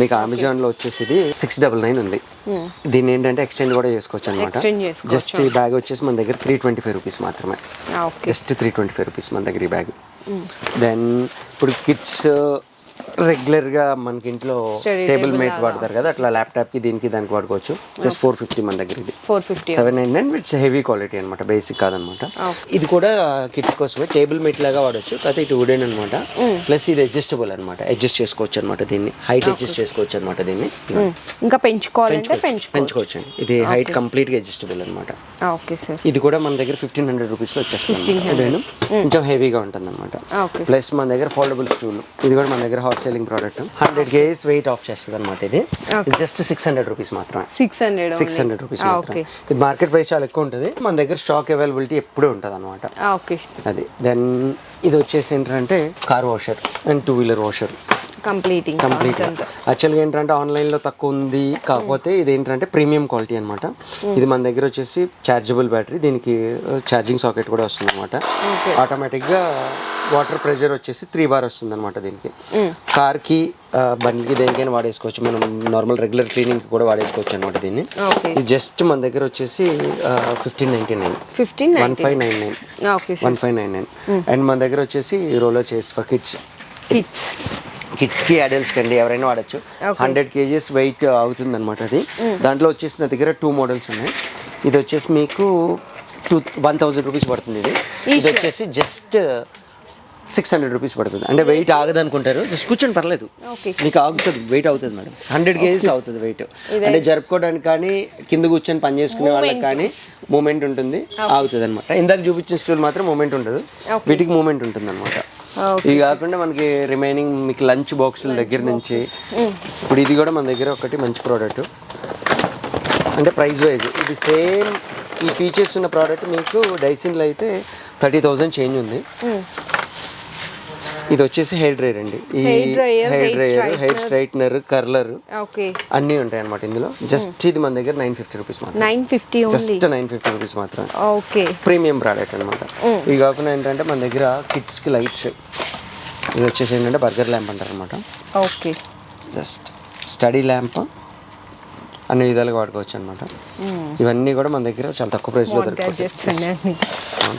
మీకు అమెజాన్లో వచ్చేసి ఇది 699 ఉంది. దీన్ని ఏంటంటే ఎక్స్టెండ్ కూడా చేసుకోవచ్చు అనమాట. జస్ట్ ఈ బ్యాగ్ వచ్చేసి మన దగ్గర 325 రూపీస్ మాత్రమే. జస్ట్ 325 రూపీస్ మన దగ్గర ఈ బ్యాగ్. దెన్ ఇప్పుడు కిడ్స్ రెగ్యులర్గా మనకి ఇంట్లో టేబుల్ మేట్ వాడతారు కదా, అట్లా ల్యాప్టాప్కి దీనికి దానికి వాడుకోవచ్చు. జస్ట్ 450 మన దగ్గర ఇది. 799 విత్ హెవీ క్వాలిటీ అనమాట, బేసిక్ కాదనమాట. ఇది కూడా కిడ్స్ కోసమే టేబుల్ మేట్ లాగా వాడచ్చు, కాకపోతే ఇటు వుడెన్ అనమాట. ప్లస్ ఇది అడ్జస్టబుల్ అనమాట, అడ్జస్ట్ చేసుకోవచ్చు అనమాట. దీన్ని హైట్ అడ్జస్ట్ చేసుకోవచ్చు అనమాట. దీన్ని ఇంకా పెంచుకోవాలంటే పెంచుకోవచ్చు అండి. ఇది హైట్ కంప్లీట్గా అడ్జస్టబుల్ అనమాట. ఇది కూడా మన దగ్గర 1500 రూపీస్లో వచ్చేస్తుంది. వుడెన్ కొంచెం హెవీగా ఉంటుంది అనమాట. ప్లస్ మన దగ్గర ఫోల్డబుల్ స్టూల్, ఇది కూడా మన దగ్గర hot selling product. 100 kgs weight of చేస్తుంది అనమాట. ఇది జస్ట్ 600 రూపీస్ మాత్రమే. 600 రూపీస్ మాత్రమే. ఇది మార్కెట్ ప్రైస్ చాలా ఎక్కువ ఉంటుంది, మన దగ్గర స్టాక్ అవైలబిలిటీ ఎప్పుడూ ఉంటుంది అనమాట. అది. దెన్ ఇది వచ్చేసి ఏంటంటే car washer and 2-wheeler washer complete. యాక్చువల్గా ఏంటంటే ఆన్లైన్లో తక్కువ ఉంది, కాకపోతే ఇది ఏంటంటే ప్రీమియం క్వాలిటీ అనమాట. ఇది మన దగ్గర వచ్చేసి ఛార్జబుల్ బ్యాటరీ, దీనికి ఛార్జింగ్ సాకెట్ కూడా వస్తుంది అనమాట. ఆటోమేటిక్గా వాటర్ ప్రెషర్ వచ్చేసి 3 bar వస్తుంది అనమాట. దీనికి కార్కి బండికి దేనికైనా వాడేసుకోవచ్చు, మనం నార్మల్ రెగ్యులర్ క్లీనింగ్కి కూడా వాడేసుకోవచ్చు అనమాట. దీన్ని ఇది జస్ట్ మన దగ్గర వచ్చేసి 1599 అండ్ మన దగ్గర వచ్చేసి రోలర్ చేసి ఫర్ కిడ్స్కి అడల్ట్స్కి అండి, ఎవరైనా వాడచ్చు. 100 kgs వెయిట్ అవుతుంది అనమాట. అది దాంట్లో వచ్చేసి నా దగ్గర 2 మోడల్స్ ఉన్నాయి. ఇది వచ్చేసి మీకు 1000 రూపీస్ పడుతుంది. ఇది వచ్చేసి జస్ట్ 600 రూపీస్ పడుతుంది. అంటే వెయిట్ ఆగదు అనుకుంటారు, జస్ట్ కూర్చొని పర్లేదు, మీకు ఆగుతుంది, వెయిట్ అవుతుంది మేడం. 100 kgs అవుతుంది వెయిట్. అంటే జరుపుకోవడానికి కానీ కింద కూర్చొని పని చేసుకునే వాళ్ళకి కానీ మూమెంట్ ఉంటుంది, ఆగుతుంది అనమాట. ఇందాక చూపించిన స్టూల్ మాత్రం మూమెంట్ ఉండదు, వీటికి మూమెంట్ ఉంటుంది అనమాట. ఇది కాకుండా మనకి రిమైనింగ్ మీకు లంచ్ బాక్సుల దగ్గర నుంచి ఇప్పుడు ఇది కూడా మన దగ్గర ఒకటి మంచి ప్రోడక్ట్. అంటే ప్రైస్ వైజ్ ఇది సేమ్ ఈ ఫీచర్స్ ఉన్న ప్రోడక్ట్ మీకు డైసిన్లో అయితే 30,000 చేంజ్ ఉంది. ఇది వచ్చేసి హెయిర్ డ్రైయర్ అండి. ఈ hair dryer, hair straightener, curler అన్నీ ఉంటాయి అనమాట ఇందులో. జస్ట్ ఇది మన దగ్గర 950 రూపీస్ మాత్రం. జస్ట్ 950 రూపీస్ మాత్రం. ప్రీమియం ప్రోడక్ట్ అనమాట. ఇది కాకుండా ఏంటంటే మన దగ్గర కిడ్స్కి లైట్స్, ఇది వచ్చేసి ఏంటంటే బర్గర్ ల్యాంప్ అంటారు అనమాట. జస్ట్ స్టడీ ల్యాంప్ అన్ని విధాలుగా వాడుకోవచ్చు అనమాట. ఇవన్నీ కూడా మన దగ్గర చాలా తక్కువ ప్రైస్లో దొరుకుతాయి.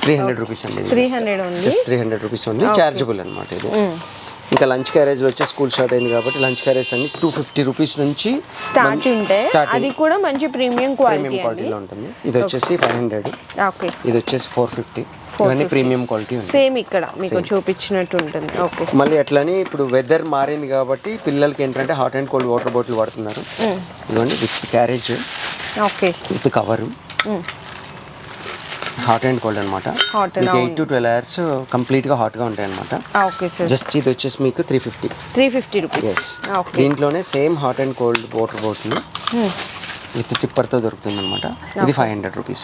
300 రూపీస్ అండి. జస్ట్ 300 రూపీస్ ఉంది, చార్జబుల్ అనమాట ఇది. ఇంకా లంచ్ క్యారేజ్లో వచ్చి స్కూల్ స్టార్ట్ అయింది కాబట్టి లంచ్ క్యారేజ్ అన్ని 250 రూపీస్ నుంచి అది కూడా మంచి ప్రీమియం క్వాలిటీలో ఉంటుంది. ఇది వచ్చేసి 500, ఇది వచ్చేసి 450. ఇవన్నీ ప్రీమియం క్వాలిటీ ఉంది. సేమ్ ఇక్కడ మీకు చూపించినట్టు ఉంటుంది. మళ్ళీ అట్లని ఇప్పుడు వెదర్ మారింది కాబట్టి పిల్లలకి ఏంటంటే hot and cold water bottle వాడుతున్నారు. ఇదిగోండి with carriage, with cover, hot and cold అనమాట. 8 to 12 hours కంప్లీట్గా హాట్గా ఉంటాయి అనమాట. జస్ట్ ఇది వచ్చేసి మీకు 350 రూపీస్. దీంట్లోనే same hot and cold water bottle with సిప్పర్తో దొరుకుతుంది అనమాట. ఇది 500 రూపీస్.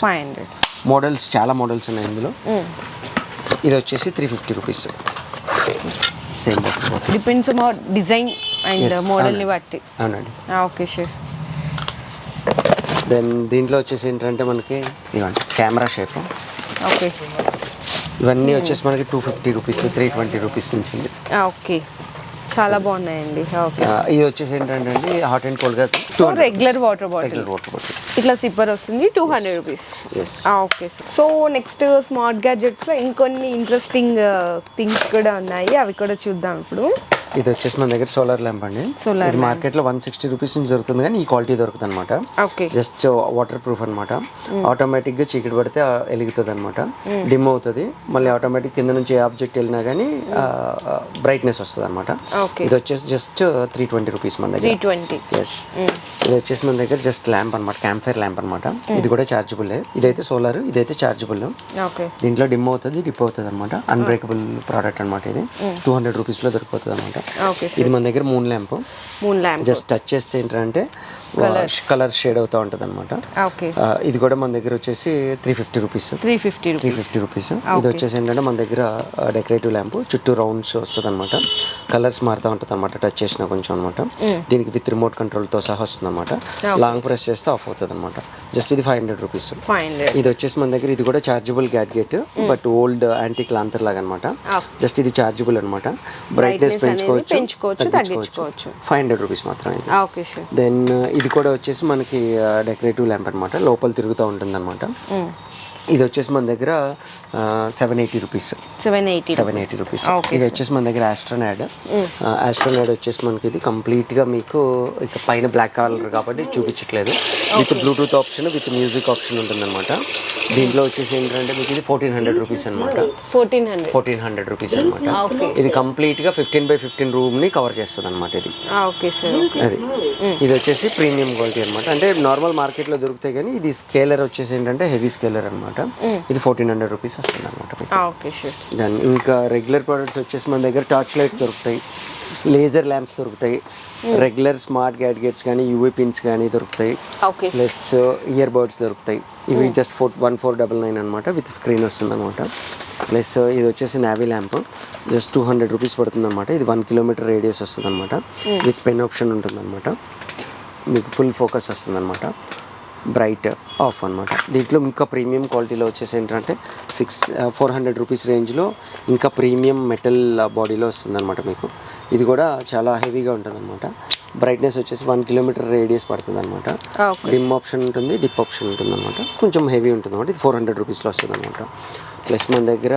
మోడల్స్ చాలా మోడల్స్ ఉన్నాయి ఇందులో. ఇది వచ్చేసి 350 rupees. Same water bottle, depends on design and మోడల్ని బట్టి. అవునండి. Okay sir. దెన్ దీంట్లో వచ్చేసి ఏంటంటే మనకి ఇవ్వండి కెమెరా షేప్. ఇవన్నీ వచ్చేసి మనకి 250 రూపీస్, 320 రూపీస్ నుంచి ఉంది. చాలా బాగున్నాయండి. ఇది వచ్చేసి ఏంటంటే అండి హాట్ అండ్ కోల్డ్ గా రెగ్యులర్ వాటర్ బాటిల్ ఇట్లా సిప్పర్ వస్తుంది, 200 rupees. Okay sir. So next smart gadgets లో ఇంకొన్ని ఇంట్రెస్టింగ్ థింగ్స్ కూడా ఉన్నాయి, అవి కూడా చూద్దాం ఇప్పుడు. ఇది వచ్చేసి మన దగ్గర సోలార్ ల్యాంప్ అండి. ఇది మార్కెట్లో 160 రూపీస్ నుంచి దొరుకుతుంది, కానీ ఈ క్వాలిటీ దొరుకుతుంది అనమాట. జస్ట్ వాటర్ ప్రూఫ్ అనమాట. ఆటోమేటిక్గా చీకటి పడితే వెలుగుతుంది అనమాట, డిమ్ అవుతుంది. మళ్ళీ ఆటోమేటిక్ కింద నుంచి ఏ ఆబ్జెక్ట్ వెళ్ళినా కానీ బ్రైట్నెస్ వస్తుంది అనమాట. ఇది వచ్చేసి జస్ట్ 320 రూపీస్ మన దగ్గర. ఎస్. ఇది వచ్చేసి మన దగ్గర జస్ట్ ల్యాంప్ అనమాట, క్యాంప్ ఫైర్ ల్యాంప్ అనమాట. ఇది కూడా చార్జబుల్. ఇదైతే సోలార్, ఇదైతే చార్జబుల్. దీంట్లో డిమ్ అవుతుంది, డిప్ అవుతుంది అనమాట. అన్బ్రేకబుల్ ప్రోడక్ట్ అనమాట. ఇది 200 రూపీస్లో దొరికిపోతుంది అనమాట. ఇది మన దగ్గర మూన్ ల్యాంప్. జస్ట్ టచ్ చేస్తే ఏంటంటే కలర్ షేడ్ అవుతూ ఉంటుంది అనమాట. ఇది కూడా మన దగ్గర వచ్చేసి 350 రూపీస్. 350 రూపీస్. ఇది వచ్చేసి ఏంటంటే మన దగ్గర డెకరేటివ్ ల్యాంప్, చుట్టూ రౌండ్స్ వస్తుంది అనమాట. కలర్స్ మారుతూ ఉంటుంది అనమాట టచ్ చేసిన కొంచెం అనమాట. దీనికి విత్ రిమోట్ కంట్రోల్తో సహా వస్తుంది అనమాట. లాంగ్ ప్రెస్ చేస్తే ఆఫ్ అవుతుంది అనమాట. జస్ట్ ఇది 500 రూపీస్. ఇది వచ్చేసి మన దగ్గర ఇది కూడా chargeable gadget, but old antique లాంతర్ లాగా అనమాట. జస్ట్ ఇది చార్జబుల్ అనమాట. బ్రైట్నెస్ పెంచుకోవాలి పెంచుకోవచ్చు, తగ్గించుకోవచ్చు. 500 రూపీస్ మాత్రమే. Okay sir. దెన్ ఇది కూడా వచ్చేసి మనకి డెకరేటివ్ ల్యాంప్ అనమాట, లోపల తిరుగుతూ ఉంటుంది అనమాట. ఇది వచ్చేసి మన దగ్గర 780 రూపీస్. 780 రూపీస్. ఇది వచ్చేసి మన దగ్గర ఆస్ట్రోనాడ్ వచ్చేసి మనకి ఇది కంప్లీట్గా మీకు ఇక పైన బ్లాక్ కలర్ కాబట్టి చూపించట్లేదు. With Bluetooth option, with music option ఉంటుందన్నమాట. దీంట్లో వచ్చేసి ఏంటంటే మీకు ఇది 1400 రూపీస్ అనమాట. 1400 రూపీస్ అనమాట. ఇది కంప్లీట్గా 15x15 రూమ్ని కవర్ చేస్తుంది అనమాట ఇది. అది ఇది వచ్చేసి ప్రీమియం క్వాలిటీ అనమాట. అంటే నార్మల్ మార్కెట్లో దొరుకుతాయి కానీ ఇది స్కేలర్ వచ్చేసి ఏంటంటే హెవీ స్కేలర్ అనమాట. ఇది 1400 రూపీస్ వస్తుంది అనమాట. దాన్ని ఇంకా రెగ్యులర్ ప్రోడక్ట్స్ వచ్చేసి మన దగ్గర టార్చ్ లైట్స్ దొరుకుతాయి, లేజర్ ల్యాంప్స్ దొరుకుతాయి, రెగ్యులర్ స్మార్ట్ గ్యాడ్గెట్స్ కానీ యూవీ పిన్స్ కానీ దొరుకుతాయి, ప్లస్ ఇయర్ బడ్స్ దొరుకుతాయి. ఇవి జస్ట్ 1499 అనమాట, విత్ స్క్రీన్ వస్తుంది అనమాట. ప్లస్ ఇది వచ్చేసి నావీ ల్యాంప్, జస్ట్ 200 రూపీస్ పడుతుంది అనమాట. ఇది 1 కిలోమీటర్ రేడియస్ వస్తుంది అనమాట, విత్ పెన్ ఆప్షన్ ఉంటుంది అనమాట. మీకు ఫుల్ ఫోకస్ వస్తుంది అనమాట, బ్రైట్ ఆఫ్ అనమాట. దీంట్లో ఇంకా ప్రీమియం క్వాలిటీలో వచ్చేసి ఏంటంటే 400 రూపీస్ రేంజ్లో ఇంకా ప్రీమియం మెటల్ బాడీలో వస్తుంది అనమాట మీకు. ఇది కూడా చాలా హెవీగా ఉంటుంది అనమాట. బ్రైట్నెస్ వచ్చేసి 1 కిలోమీటర్ రేడియస్ పడుతుంది అనమాట. డిమ్ ఆప్షన్ ఉంటుంది, డిప్ ఆప్షన్ ఉంటుంది అనమాట. కొంచెం హెవీ ఉంటుంది అనమాట. ఇది 400 రూపీస్లో వస్తుంది అనమాట. ప్లస్ మన దగ్గర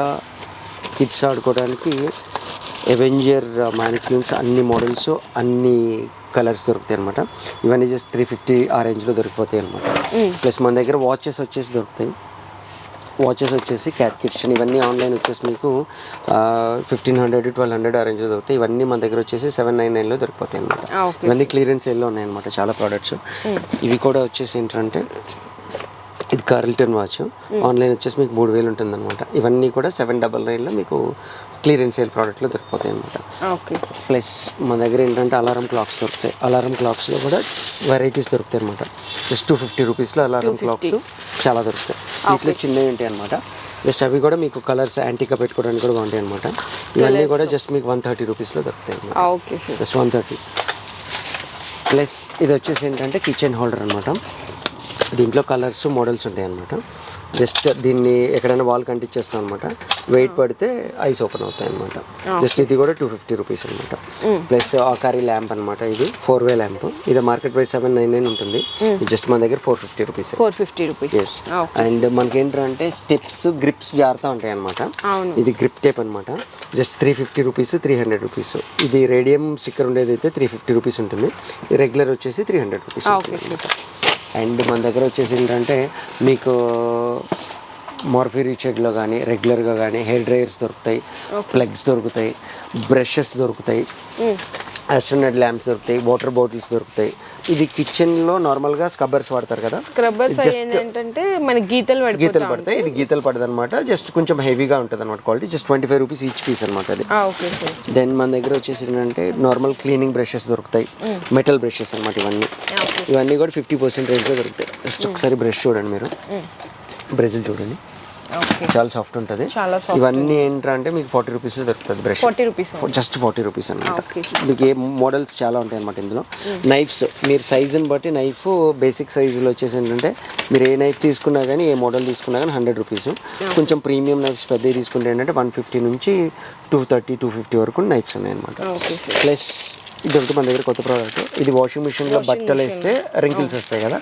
కిడ్స్ ఆడుకోవడానికి అవెంజర్ మ్యానిక్యూన్స్ అన్ని మోడల్స్, అన్ని కలర్స్ దొరుకుతాయి అనమాట. ఇవన్నీ జస్ట్ 350 ఆ రేంజ్లో దొరికిపోతాయి అనమాట. ప్లస్ మన దగ్గర వాచెస్ వచ్చేసి దొరుకుతాయి. వాచెస్ వచ్చేసి క్యాట్ కిచెన్ ఇవన్నీ ఆన్లైన్ వచ్చేసి మీకు 1500 1200 ఆ రేంజ్లో దొరుకుతాయి. ఇవన్నీ మన దగ్గర వచ్చేసి 799లో దొరికిపోతాయి అనమాట. ఇవన్నీ క్లియరెన్స్ సేల్లో ఉన్నాయన్నమాట చాలా ప్రోడక్ట్స్. ఇవి కూడా వచ్చేసి ఏంటంటే ఇది కార్ల్టన్ వాచ్, ఆన్లైన్ వచ్చేసి మీకు 3000 ఉంటుంది అనమాట. ఇవన్నీ కూడా 799లో మీకు క్లియరెన్స్ సేల్ ప్రోడక్ట్లో దొరికిపోతాయి అనమాట. ప్లస్ మన దగ్గర ఏంటంటే అలారం క్లాక్స్ దొరుకుతాయి. అలారం క్లాక్స్లో కూడా వెరైటీస్ దొరుకుతాయి అనమాట. జస్ట్ 250 రూపీస్లో అలారం క్లాక్స్ చాలా దొరుకుతాయి. వీటిలో చిన్నవి ఉంటాయి అనమాట. జస్ట్ అవి కూడా మీకు కలర్స్ యాంటీగా పెట్టుకోవడానికి కూడా బాగుంటాయి అనమాట. ఇవన్నీ కూడా జస్ట్ మీకు 130 రూపీస్లో దొరుకుతాయి అనమాట. జస్ట్ 130. ప్లస్ ఇది వచ్చేసి ఏంటంటే కిచెన్ హోల్డర్ అనమాట. దీంట్లో కలర్స్ మోడల్స్ ఉంటాయి అనమాట. జస్ట్ దీన్ని ఎక్కడైనా వాల్ కంటించేస్తాం అనమాట. వెయిట్ పడితే ఐస్ ఓపెన్ అవుతాయి అనమాట. జస్ట్ ఇది కూడా 250 రూపీస్ అనమాట. ప్లస్ ఆకారీ ల్యాంప్ అనమాట. ఇది 4-way ల్యాంప్. ఇది మార్కెట్ ప్రైస్ 799 ఉంటుంది. ఇది జస్ట్ మన దగ్గర 450 రూపీస్. ఎస్. అండ్ మనకి ఏంటంటే స్టెప్స్ గ్రిప్స్ జారుతూ ఉంటాయి అనమాట. ఇది గ్రిప్ టేప్ అనమాట. Just 350 rupees, 300 rupees. ఇది రేడియం స్టిక్కర్ ఉండేది అయితే 350 రూపీస్ ఉంటుంది. రెగ్యులర్ వచ్చేసి 300 రూపీస్ అనమాట. అండ్ మన దగ్గర వచ్చేసి ఏంటంటే మీకు మార్ఫీ రీచెడ్లో కానీ రెగ్యులర్గా కానీ హెయిర్ డ్రైయర్స్ దొరుకుతాయి, ప్లగ్స్ దొరుకుతాయి, బ్రషెస్ దొరుకుతాయి, ఆస్ట్రోనాట్ ల్యాంప్స్ దొరుకుతాయి, వాటర్ బాటిల్స్ దొరుకుతాయి. ఇది కిచెన్లో నార్మల్గా స్క్రబ్బర్స్ వాడతారు కదా, ఏంటంటే మనకి గీతలు పడతాయి. ఇది గీతలు పడదు అనమాట. జస్ట్ కొంచెం హెవీగా ఉంటుంది అనమాట quality. Just 25 rupees each piece అనమాట అది. దెన్ మన దగ్గర వచ్చేసి ఏంటంటే నార్మల్ క్లీనింగ్ బ్రషెస్ దొరుకుతాయి, మెటల్ బ్రషెస్ అనమాట. ఇవన్నీ కూడా 50% రేంజ్లో దొరుకుతాయి. జస్ట్ ఒకసారి బ్రష్ చూడండి, మీరు బ్రెజిల్ చూడండి, చాలా సాఫ్ట్ ఉంటుంది. ఇవన్నీ ఏంటంటే మీకు 40 రూపీస్లో దొరుకుతుంది బ్రష్. జస్ట్ 40 రూపీస్ అనమాట. మీకు ఏ మోడల్స్ చాలా ఉంటాయి అనమాట ఇందులో. నైఫ్స్ మీరు సైజుని బట్టి నైఫ్ బేసిక్ సైజులో వచ్చేసి ఏంటంటే మీరు ఏ నైఫ్ తీసుకున్నా కానీ ఏ మోడల్ తీసుకున్నా కానీ 100 రూపీస్. కొంచెం ప్రీమియం నైఫ్స్ పెద్దవి తీసుకుంటే ఏంటంటే 150 నుంచి 230, 250 వరకు నైఫ్స్ ఉన్నాయన్నమాట. ప్లస్ ఇది ఒకటి మన దగ్గర కొత్త ప్రోడక్ట్. ఇది వాషింగ్ మిషన్లో బట్టలు వేస్తే రింకిల్స్ వస్తాయి కదా,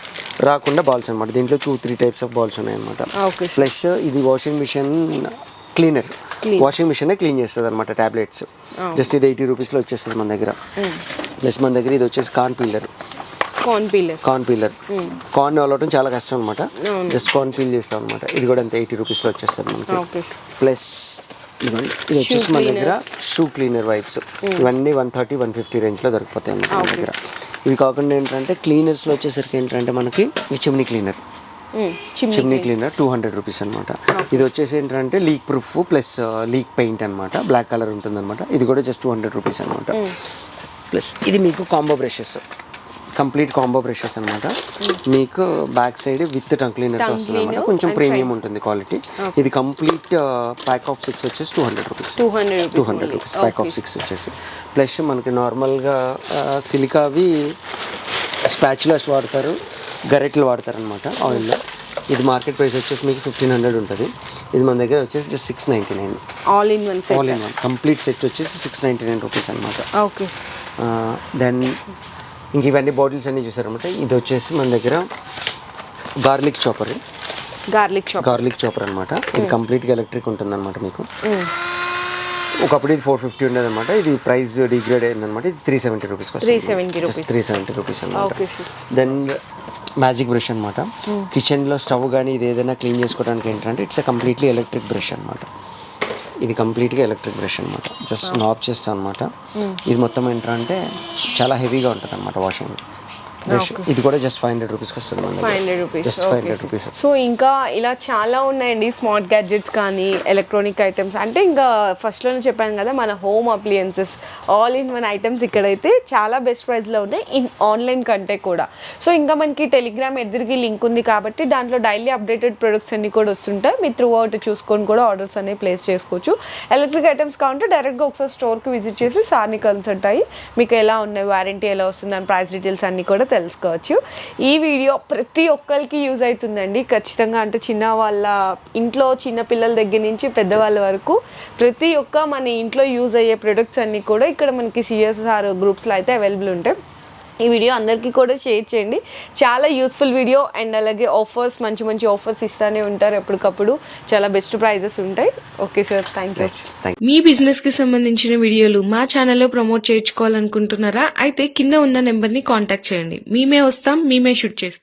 రాకుండా బాల్స్ అనమాట. దీంట్లో 2-3 టైప్స్ ఆఫ్ బాల్స్ ఉన్నాయన్నమాట. ప్లస్ ఇది washing machine cleaner, washing machine clean చేస్తుంది అనమాట. ట్యాబ్లెట్స్ జస్ట్ ఇది 80 రూపీస్లో వచ్చేస్తుంది మన దగ్గర. ప్లస్ మన దగ్గర ఇది వచ్చేసి కార్న్ పీలర్. కార్న్ అవటం చాలా కష్టం అనమాట. జస్ట్ కార్న్ పీల్ చేస్తాం అనమాట. ఇది కూడా అంతే 80 రూపీస్లో వచ్చేస్తుంది మనకి. ప్లస్ ఇది వచ్చేసి మన దగ్గర షూ క్లీనర్ వైప్స్. ఇవన్నీ 130-150 రేంజ్లో దొరికిపోతాయి అన్నమాట మన దగ్గర. ఇవి కాకుండా ఏంటంటే క్లీనర్స్లో వచ్చేసరికి ఏంటంటే మనకి చిమ్నీ క్లీనర్ 200 రూపీస్ అనమాట. ఇది వచ్చేసి ఏంటంటే leak proof plus leak paint అనమాట. బ్లాక్ కలర్ ఉంటుంది అనమాట. ఇది కూడా జస్ట్ 200 రూపీస్ అనమాట. ప్లస్ ఇది మీకు combo brushes, complete combo brushes అనమాట. మీకు బ్యాక్ సైడ్ విత్ టంగ్ క్లీనర్తో వస్తుంది అనమాట. కొంచెం ప్రీమియం ఉంటుంది క్వాలిటీ. ఇది కంప్లీట్ ప్యాక్ ఆఫ్ 6 వచ్చేసి 200 రూపీస్. 200 రూపీస్ ప్యాక్ ఆఫ్ 6 వచ్చేసి. ప్లస్ మనకి నార్మల్గా సిలికావి స్పాచులాస్ వాడతారు, గరెట్లు వాడతారు అనమాట ఆయిల్లో. ఇది మార్కెట్ ప్రైస్ వచ్చేసి మీకు 1500 ఉంటుంది. ఇది మన దగ్గర వచ్చేసి 699. All in one all in one complete set వచ్చేసి 699 రూపీస్ అనమాట. ఓకే. దెన్ ఇంక ఇవన్నీ బాటిల్స్ అన్నీ చూసారనమాట. ఇది వచ్చేసి మన దగ్గర గార్లిక్ చాపర్ అనమాట. ఇది కంప్లీట్గా ఎలక్ట్రిక్ ఉంటుంది అనమాట మీకు. ఒకప్పుడు ఇది 450 ఉండేది అనమాట. ఇది ప్రైస్ డిగ్రేడ్ అయిందనమాట. ఇది 370 రూపీస్ 370 రూపీస్ అనమాట. దెన్ మ్యాజిక్ బ్రష్ అనమాట. కిచెన్లో స్టవ్ కానీ ఇది ఏదైనా క్లీన్ చేసుకోవడానికి ఏంటంటే ఇట్స్ కంప్లీట్లీ ఎలక్ట్రిక్ బ్రష్ అనమాట. ఇది కంప్లీట్గా ఎలక్ట్రిక్ బ్రష్ అనమాట. జస్ట్ నాబ్ చేస్తాను అనమాట. ఇది మొత్తం ఏంటంటే చాలా హెవీగా ఉంటుంది అనమాట వాషింగ్ బ్రష్. ఇది కూడా జస్ట్ 500 రూపీస్కి వస్తుంది. 500 రూపీస్. Just 500 rupees. సో ఇంకా ఇలా చాలా ఉన్నాయండి స్మార్ట్ గ్యాడ్జెట్స్ కానీ ఎలక్ట్రానిక్ ఐటమ్స్, అంటే ఇంకా ఫస్ట్లోనే చెప్పాను కదా మన home appliances all in one items ఇక్కడైతే చాలా బెస్ట్ ప్రైస్లో ఉన్నాయి ఆన్లైన్ కంటే కూడా. సో ఇంకా మనకి టెలిగ్రామ్ ఎదురుకి లింక్ ఉంది కాబట్టి దాంట్లో డైలీ అప్డేటెడ్ ప్రొడక్ట్స్ అన్ని కూడా వస్తుంటాయి. మీరు త్రూ అవుట్ చూసుకొని కూడా ఆర్డర్స్ అనేవి ప్లేస్ చేసుకోవచ్చు. ఎలక్ట్రిక్ ఐటమ్స్ కావాలంటే డైరెక్ట్గా ఒకసారి స్టోర్కి విజిట్ చేసి సార్ని కన్సల్ట్ అయ్యి మీకు ఎలా ఉన్నాయి, వారంటీ ఎలా వస్తుంది, దాని ప్రైస్ డీటెయిల్స్ అన్నీ కూడా తెలుసుకోవచ్చు. ఈ వీడియో ప్రతి ఒక్కరికి యూజ్ అవుతుందండి ఖచ్చితంగా. అంటే చిన్న వాళ్ళ ఇంట్లో చిన్న పిల్లల దగ్గర నుంచి పెద్దవాళ్ళ వరకు ప్రతి ఒక్క మన ఇంట్లో యూజ్ అయ్యే ప్రొడక్ట్స్ అన్నీ కూడా ఇక్కడ మనకి సిఎస్ఆర్ గ్రూప్స్లో అయితే అవైలబుల్ ఉంటాయి. ఈ వీడియో అందరికీ కూడా షేర్ చేయండి. చాలా యూస్ఫుల్ వీడియో. అండ్ అలాగే ఆఫర్స్ మంచి మంచి ఆఫర్స్ ఇస్తూనే ఉంటారు ఎప్పటికప్పుడు. చాలా బెస్ట్ ప్రైజెస్ ఉంటాయి. Okay sir, thank you. మీ బిజినెస్కి సంబంధించిన వీడియోలు మా ఛానల్లో ప్రమోట్ చేయించుకోవాలనుకుంటున్నారా? అయితే కింద ఉన్న నెంబర్ని కాంటాక్ట్ చేయండి. మేమే వస్తాం, మేమే షూట్ చేస్తాం.